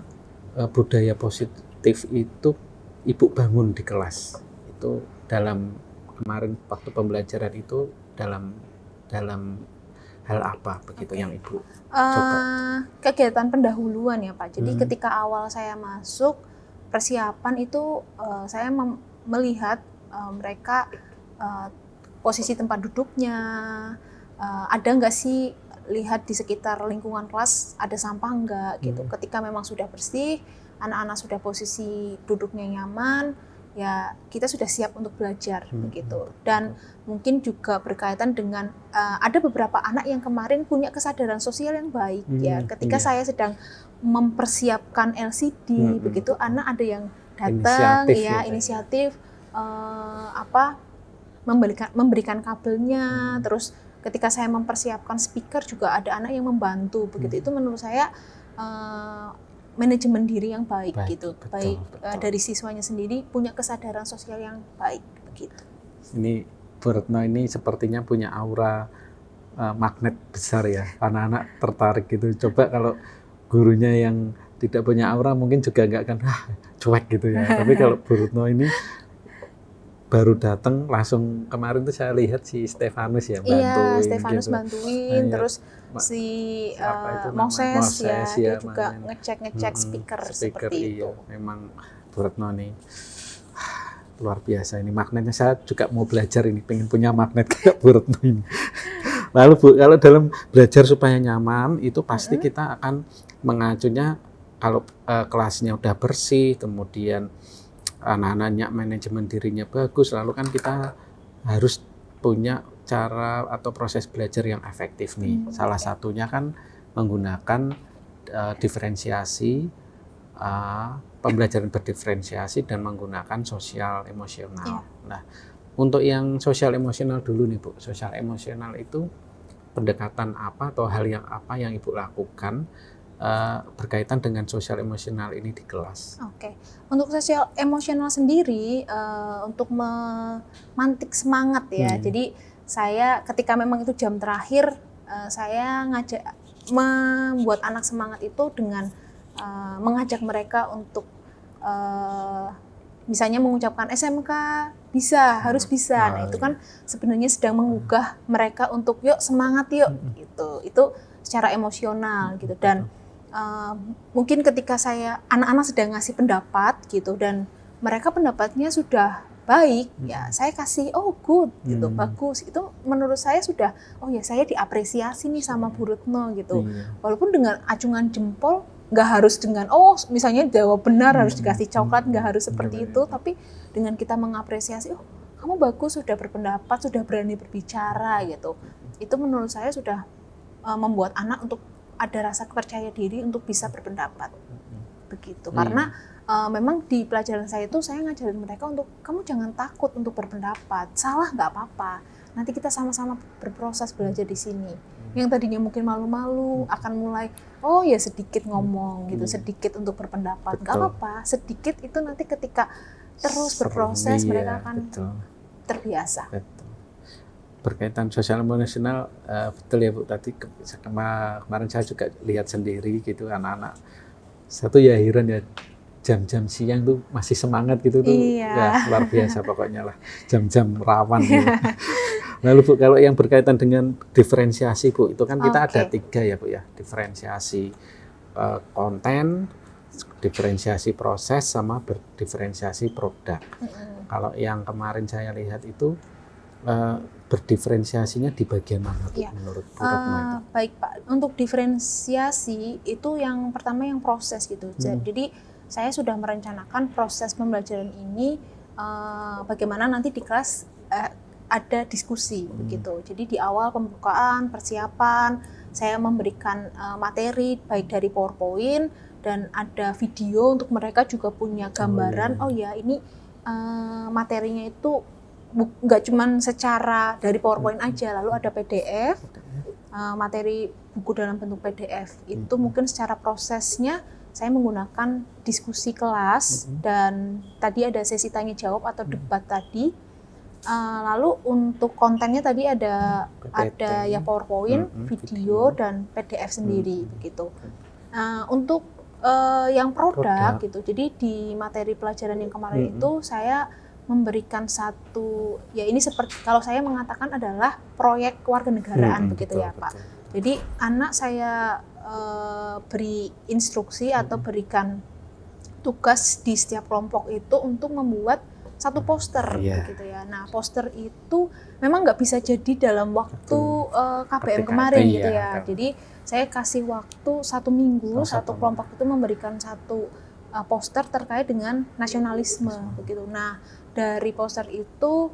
Speaker 1: budaya positif itu Ibu bangun di kelas? Itu dalam kemarin waktu pembelajaran itu dalam hal apa begitu yang Ibu coba?
Speaker 2: Kegiatan pendahuluan ya Pak. Jadi ketika awal saya masuk persiapan itu saya melihat mereka posisi tempat duduknya, ada nggak sih lihat di sekitar lingkungan kelas ada sampah nggak gitu. Ketika memang sudah bersih, anak-anak sudah posisi duduknya nyaman, ya kita sudah siap untuk belajar begitu. Dan mungkin juga berkaitan dengan ada beberapa anak yang kemarin punya kesadaran sosial yang baik ya. Ketika saya sedang mempersiapkan LCD begitu, anak ada yang datang inisiatif memberikan kabelnya. Terus ketika saya mempersiapkan speaker juga ada anak yang membantu begitu. Itu menurut saya manajemen diri yang baik gitu, betul. Dari siswanya sendiri punya kesadaran sosial yang baik begitu.
Speaker 1: Ini Bu Retno ini sepertinya punya aura magnet besar ya, anak-anak tertarik gitu. Coba kalau gurunya yang tidak punya aura mungkin juga nggak akan cuek gitu ya. Tapi kalau Bu Retno ini baru datang langsung, kemarin tuh saya lihat si Stefanus ya bantuin.
Speaker 2: Iya, Stefanus
Speaker 1: gitu.
Speaker 2: Bantuin, terus si Moses ya, dia juga ngecek speaker seperti itu.
Speaker 1: Memang Bu Retno nih luar biasa ini magnetnya. Saya juga mau belajar ini, pengen punya magnet kayak Bu Retno ini. Lalu Bu, kalau dalam belajar supaya nyaman itu pasti kita akan mengacunya kalau kelasnya udah bersih, kemudian anak-anaknya manajemen dirinya bagus, lalu kan kita harus punya cara atau proses belajar yang efektif nih. Salah satunya kan menggunakan diferensiasi, pembelajaran berdiferensiasi dan menggunakan sosial emosional. Nah, untuk yang sosial emosional dulu nih Bu, sosial emosional itu pendekatan apa atau hal yang apa yang Ibu lakukan berkaitan dengan sosial emosional ini di kelas?
Speaker 2: Oke. Untuk sosial emosional sendiri untuk memantik semangat ya. Jadi saya ketika memang itu jam terakhir, saya membuat anak semangat itu dengan mengajak mereka untuk misalnya mengucapkan SMK bisa, harus bisa. Nah itu kan sebenarnya sedang menggugah mereka untuk yuk semangat yuk gitu. Itu secara emosional gitu. Dan mungkin ketika anak-anak sedang ngasih pendapat gitu dan mereka pendapatnya sudah baik, ya saya kasih good gitu, bagus. Itu menurut saya sudah ya saya diapresiasi nih sama Bu Retno gitu. Walaupun dengan acungan jempol, nggak harus dengan misalnya jawab benar harus dikasih coklat, nggak harus seperti itu, tapi dengan kita mengapresiasi, kamu bagus, sudah berpendapat, sudah berani berbicara gitu. Itu menurut saya sudah membuat anak untuk ada rasa percaya diri untuk bisa berpendapat. begitu. Karena memang di pelajaran saya itu saya ngajarin mereka untuk kamu jangan takut untuk berpendapat, salah nggak apa-apa. Nanti kita sama-sama berproses belajar di sini. Yang tadinya mungkin malu-malu akan mulai, oh ya sedikit ngomong gitu, sedikit untuk berpendapat, nggak apa-apa. Sedikit itu nanti ketika terus berproses mereka akan terbiasa.
Speaker 1: Berkaitan sosial emosional, betul ya Bu, tadi kemarin saya juga lihat sendiri gitu anak-anak. Satu ya heran ya, jam-jam siang tuh masih semangat gitu tuh, ya luar biasa pokoknya lah, jam-jam rawan gitu. Lalu Bu, kalau yang berkaitan dengan diferensiasi Bu, itu kan kita ada 3 ya Bu ya, diferensiasi konten, diferensiasi proses, sama berdiferensiasi produk. Kalau yang kemarin saya lihat itu berdiferensiasinya di bagian mana Bu, menurut Bu Retno itu?
Speaker 2: Baik Pak, untuk diferensiasi itu yang pertama yang proses gitu. Jadi saya sudah merencanakan proses pembelajaran ini bagaimana nanti di kelas ada diskusi begitu. Jadi di awal pembukaan, persiapan, saya memberikan materi baik dari PowerPoint dan ada video untuk mereka juga punya gambaran. Oh ya ini materinya itu nggak cuma secara dari PowerPoint aja, lalu ada PDF, materi buku dalam bentuk PDF. Itu mungkin secara prosesnya saya menggunakan diskusi kelas dan tadi ada sesi tanya jawab atau debat tadi. Lalu untuk kontennya tadi ada ya PowerPoint, video dan PDF sendiri begitu. Untuk yang produk gitu. Jadi di materi pelajaran yang kemarin itu saya memberikan satu, ya ini seperti kalau saya mengatakan adalah proyek kewarganegaraan begitu ya Pak. Jadi anak saya beri instruksi atau berikan tugas di setiap kelompok itu untuk membuat satu poster begitu ya. Nah poster itu memang nggak bisa jadi dalam waktu KBM kemarin gitu ya. Jadi saya kasih waktu 1 minggu, satu kelompok itu memberikan satu poster terkait dengan nasionalisme begitu. Nah dari poster itu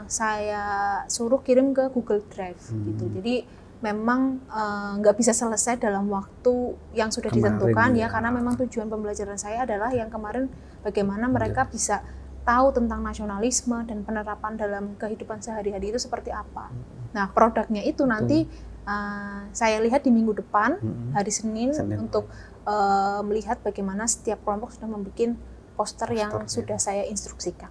Speaker 2: saya suruh kirim ke Google Drive gitu. Jadi memang nggak bisa selesai dalam waktu yang sudah ditentukan ya, karena memang tujuan pembelajaran saya adalah yang kemarin bagaimana mereka bisa tahu tentang nasionalisme dan penerapan dalam kehidupan sehari-hari itu seperti apa. Nah produknya itu nanti saya lihat di minggu depan hari Senin. Untuk melihat bagaimana setiap kelompok sudah membuat poster yang sudah saya instruksikan.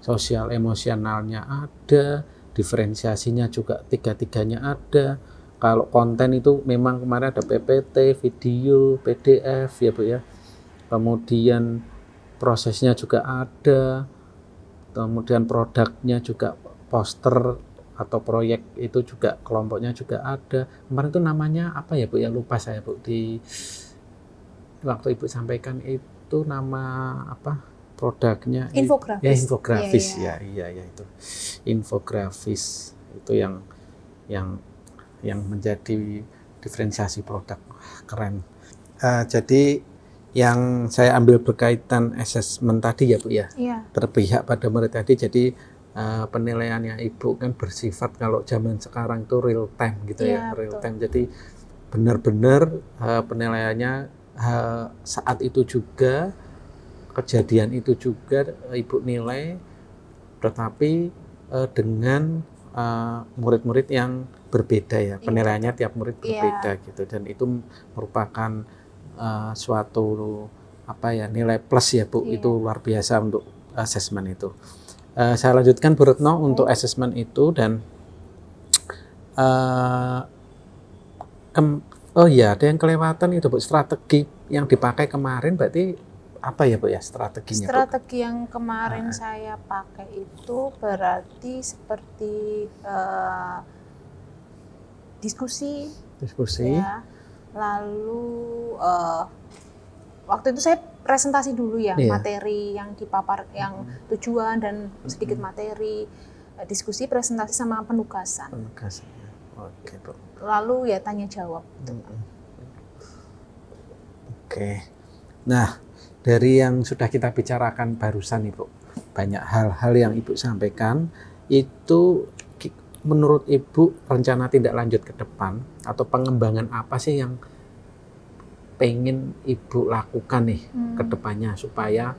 Speaker 1: Sosial emosionalnya ada, diferensiasinya juga 3-3-nya ada. Kalau konten itu memang kemarin ada PPT, video, PDF ya Bu ya. Kemudian prosesnya juga ada. Kemudian produknya juga poster atau proyek itu juga kelompoknya juga ada. Kemarin itu namanya apa ya Bu ya, lupa saya Bu, di waktu Ibu sampaikan itu nama apa produknya?
Speaker 2: Infografis.
Speaker 1: Ya infografis ya itu. Infografis itu yang menjadi diferensiasi produk. Keren. Jadi yang saya ambil berkaitan asesmen tadi ya Bu ya. Berpihak pada murid tadi, jadi penilaiannya Ibu kan bersifat kalau zaman sekarang itu real time gitu ya, real time. Jadi benar-benar penilaiannya saat itu juga, kejadian itu juga Ibu nilai, tetapi dengan murid-murid yang berbeda ya, penilaiannya tiap murid berbeda gitu, dan itu merupakan suatu apa ya, nilai plus ya Bu, itu luar biasa untuk asesmen itu. Saya lanjutkan Bu Retno untuk asesmen itu, dan oh ya ada yang kelewatan itu Bu, strategi yang dipakai kemarin berarti apa ya Bu ya strateginya?
Speaker 2: Strategi yang kemarin saya pakai itu berarti seperti diskusi ya. Lalu waktu itu saya presentasi dulu ya, materi yang dipapar, yang tujuan dan sedikit materi, diskusi, presentasi sama penugasan. Oke Bu. Lalu ya tanya jawab.
Speaker 1: Oke. Nah, dari yang sudah kita bicarakan barusan Ibu, banyak hal-hal yang Ibu sampaikan itu menurut Ibu rencana tindak lanjut ke depan atau pengembangan apa sih yang pengen Ibu lakukan nih ke depannya supaya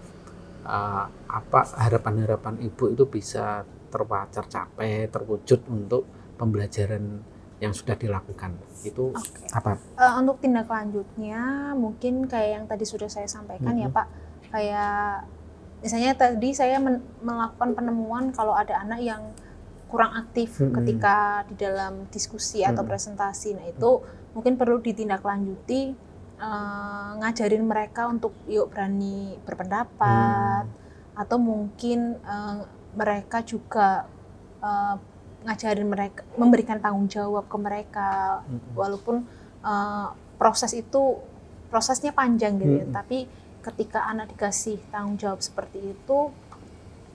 Speaker 1: harapan-harapan Ibu itu bisa tercapai, terwujud untuk pembelajaran yang sudah dilakukan itu apa?
Speaker 2: Untuk tindak lanjutnya mungkin kayak yang tadi sudah saya sampaikan ya Pak, kayak misalnya tadi saya melakukan penemuan kalau ada anak yang kurang aktif ketika di dalam diskusi atau presentasi, nah itu mungkin perlu ditindaklanjuti, ngajarin mereka untuk yuk berani berpendapat, atau mungkin mereka juga ngajarin mereka, memberikan tanggung jawab ke mereka, walaupun prosesnya panjang gitu ya, tapi ketika anak dikasih tanggung jawab seperti itu,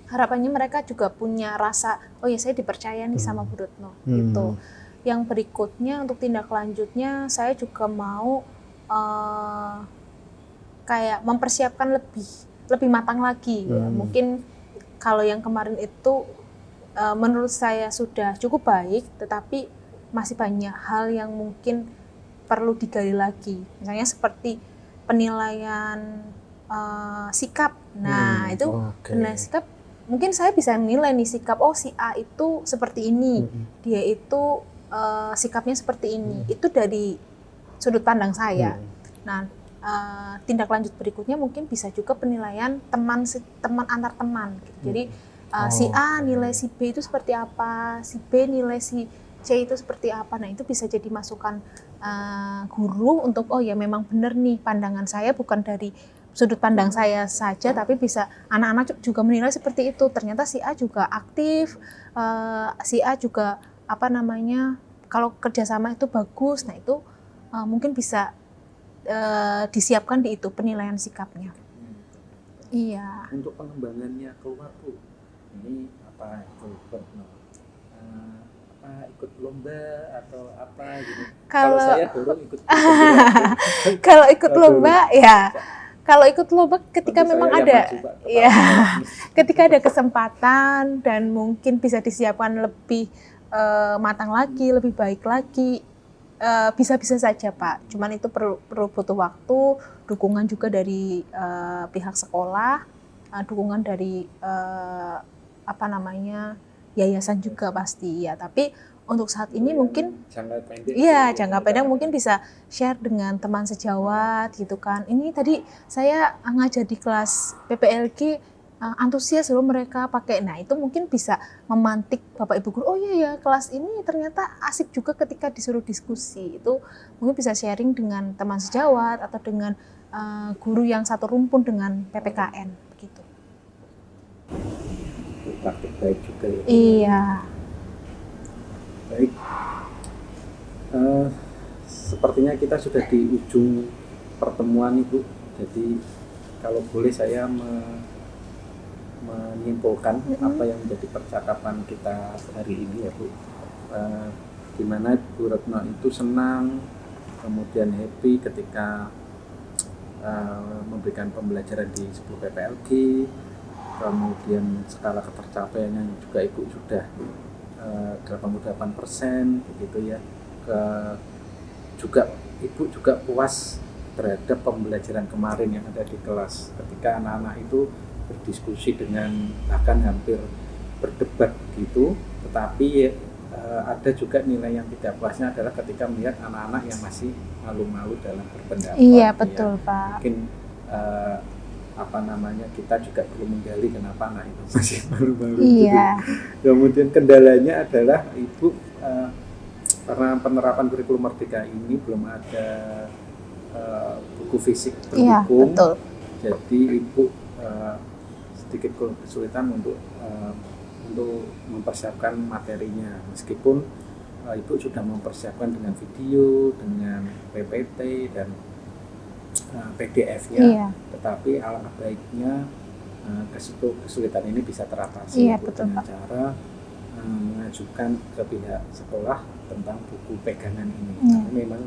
Speaker 2: harapannya mereka juga punya rasa, oh ya saya dipercaya nih sama Bu Retno gitu. Yang berikutnya untuk tindak lanjutnya saya juga mau kayak mempersiapkan lebih matang lagi ya. Mungkin kalau yang kemarin itu menurut saya sudah cukup baik, tetapi masih banyak hal yang mungkin perlu digali lagi. Misalnya seperti penilaian sikap. Nah, itu penilaian sikap mungkin saya bisa menilai nih sikap, oh si A itu seperti ini, dia itu sikapnya seperti ini. Itu dari sudut pandang saya. Nah, tindak lanjut berikutnya mungkin bisa juga penilaian teman antar teman gitu. Jadi si A nilai si B itu seperti apa, si B nilai si C itu seperti apa. Nah, itu bisa jadi masukan guru untuk oh ya memang benar nih pandangan saya bukan dari sudut pandang saya saja, tapi bisa anak-anak juga menilai seperti itu. Ternyata si A juga aktif, si A juga kalau kerjasama itu bagus. Nah, itu mungkin bisa disiapkan di itu penilaian sikapnya. Iya.
Speaker 1: Untuk pengembangannya keluar Bu, ini apa itu ikut lomba atau apa gitu? Kalau saya dulu ikut
Speaker 2: kalau ikut lomba ya. Kalau ikut lomba ketika memang ada, ya, ketika ada kesempatan dan mungkin bisa disiapkan lebih matang lagi, lebih baik lagi, bisa-bisa saja Pak. Cuman itu perlu butuh waktu, dukungan juga dari pihak sekolah, dukungan dari yayasan juga pasti ya. Tapi untuk saat ini mungkin jangka pendek mungkin bisa share dengan teman sejawat gitu kan. Ini tadi saya ngajar di kelas PPLG, antusias loh mereka pakai. Nah, itu mungkin bisa memantik Bapak Ibu guru, oh iya ya kelas ini ternyata asik juga ketika disuruh diskusi. Itu mungkin bisa sharing dengan teman sejawat atau dengan guru yang satu rumpun dengan PPKN begitu.
Speaker 1: Praktik baik juga ya.
Speaker 2: Iya.
Speaker 1: Baik, sepertinya kita sudah di ujung pertemuan Ibu. Jadi kalau boleh saya menyimpulkan apa yang menjadi percakapan kita hari ini ya Bu. Gimana Bu Retno itu senang, kemudian happy ketika memberikan pembelajaran di sebuah PPLG, kemudian skala ketercapaiannya juga Ibu sudah 88% begitu ya. Juga Ibu juga puas terhadap pembelajaran kemarin yang ada di kelas ketika anak-anak itu berdiskusi dengan bahkan hampir berdebat gitu, tetapi ada juga nilai yang tidak puasnya adalah ketika melihat anak-anak yang masih malu-malu dalam berpendapat.
Speaker 2: Iya betul ya. Pak.
Speaker 1: Mungkin kita juga belum menggali kenapa anak itu masih malu-malu.
Speaker 2: Iya.
Speaker 1: Gitu. Kemudian kendalanya adalah Ibu karena penerapan kurikulum Merdeka ini belum ada buku fisik pendukung. Iya, betul. Jadi Ibu sedikit kesulitan untuk mempersiapkan materinya, meskipun Ibu sudah mempersiapkan dengan video, dengan PPT dan PDF-nya, iya. Tetapi alangkah baiknya kesulitan ini bisa teratasi, iya, dengan cara mengajukan ke pihak sekolah tentang buku pegangan ini. Karena memang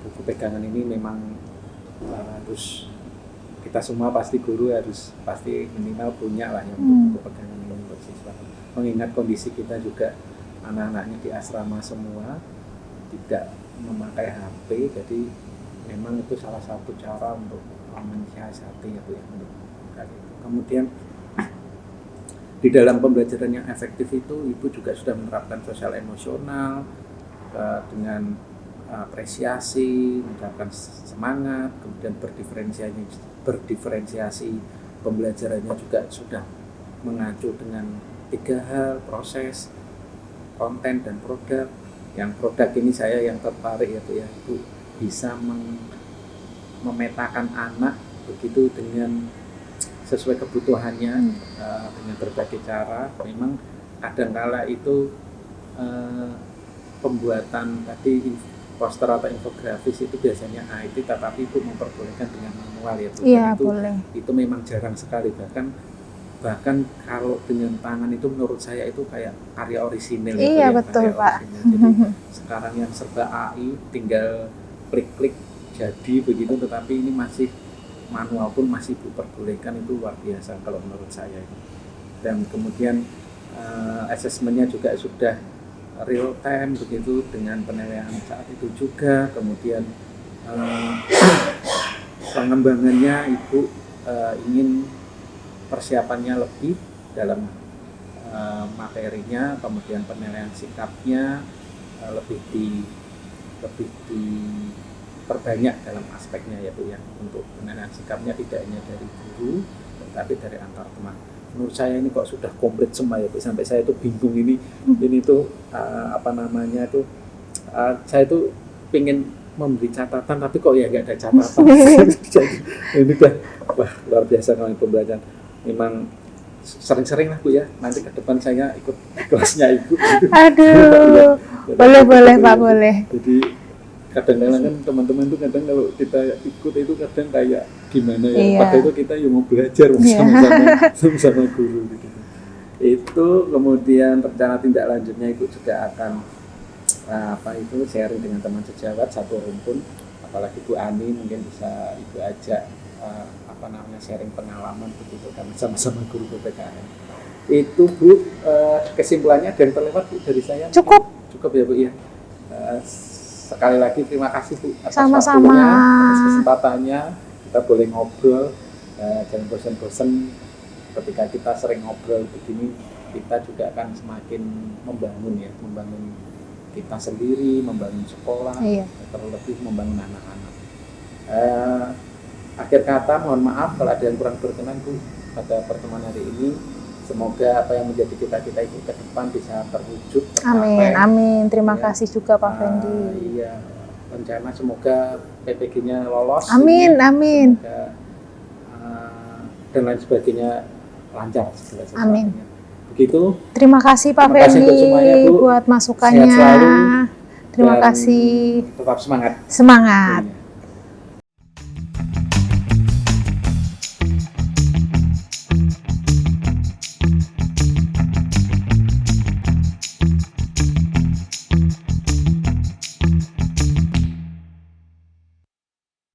Speaker 1: buku pegangan ini memang harus kita semua pasti guru harus pasti minimal punya lah yang buku pegangan ini untuk siswa. Mengingat kondisi kita juga anak-anaknya di asrama semua tidak memakai HP, jadi memang itu salah satu cara untuk mensiasati ya Bu ya. Kemudian di dalam pembelajaran yang efektif itu Ibu juga sudah menerapkan sosial emosional dengan apresiasi, menerapkan semangat, kemudian berdiferensiasi pembelajarannya juga sudah mengacu dengan 3 hal, proses, konten, dan produk. Yang produk ini saya yang tertarik ya Bu ya, itu bisa memetakan anak begitu dengan sesuai kebutuhannya dengan berbagai cara. Memang kadangkala itu pembuatan tadi poster atau infografis itu biasanya IT, tetapi itu memperbolehkan dengan manual ya Bu.
Speaker 5: Iya,
Speaker 1: itu,
Speaker 5: boleh.
Speaker 1: Itu memang jarang sekali, bahkan kalau dengan tangan itu menurut saya itu kayak karya orisinil.
Speaker 5: Iya,
Speaker 1: ya,
Speaker 5: betul Pak.
Speaker 1: Jadi sekarang yang serba AI, tinggal klik-klik jadi begitu, tetapi ini masih manual pun masih diperbolehkan, itu luar biasa kalau menurut saya. Dan kemudian asesmennya juga sudah real time begitu dengan penilaian saat itu juga. Kemudian pengembangannya Ibu ingin persiapannya lebih dalam materinya, kemudian penilaian sikapnya lebih diperbanyak dalam aspeknya ya Bu ya. Untuk penilaian sikapnya tidak hanya dari guru tetapi dari antar teman. Menurut saya ini kok sudah komplit semua ya Bu, sampai saya tuh bingung ini tuh saya tuh pengen memberi catatan tapi kok ya nggak ada catatan. Jadi ini kan wah luar biasa kalau pembelajaran. Memang sering-sering lah Bu ya, nanti ke depan saya ikut kelasnya Ibu.
Speaker 5: Aduh, boleh Pak, boleh.
Speaker 1: Jadi kadang-kadang kan teman-teman itu kadang kalau kita ikut itu kadang kayak gimana ya,
Speaker 5: Iya.
Speaker 1: padahal itu kita yang mau belajar sama guru gitu. Itu kemudian rencana tindak lanjutnya Ibu juga akan sharing dengan teman sejawat satu rumpun, apalagi Bu Ani mungkin bisa Ibu ajak sharing pengalaman begitu kan sama-sama guru PPKN. Itu Bu, kesimpulannya ada yang terlewat Bu dari saya? Cukup ya Bu ya. Sekali lagi terima kasih Bu atas
Speaker 5: Sama-sama.
Speaker 1: waktunya, atas kesempatannya. Kita boleh ngobrol, jangan bosan-bosan. Ketika kita sering ngobrol begini, kita juga akan semakin membangun kita sendiri, membangun sekolah, terlebih membangun anak-anak. Akhir kata, mohon maaf kalau ada yang kurang berkenan Bu pada pertemuan hari ini. Semoga apa yang menjadi cita-cita Ibu ke depan bisa terwujud.
Speaker 5: Amin. Terima kasih juga Pak Fendi.
Speaker 1: Iya, rencana semoga PPG-nya lolos.
Speaker 5: Amin.
Speaker 1: Semoga, dan lain sebagainya lancar segala sesuatunya.
Speaker 5: Amin.
Speaker 1: Begitu.
Speaker 5: Terima kasih Pak Fendi buat masukannya.
Speaker 1: Sehat selalu.
Speaker 5: Terima kasih.
Speaker 1: Tetap semangat.
Speaker 5: Semangat.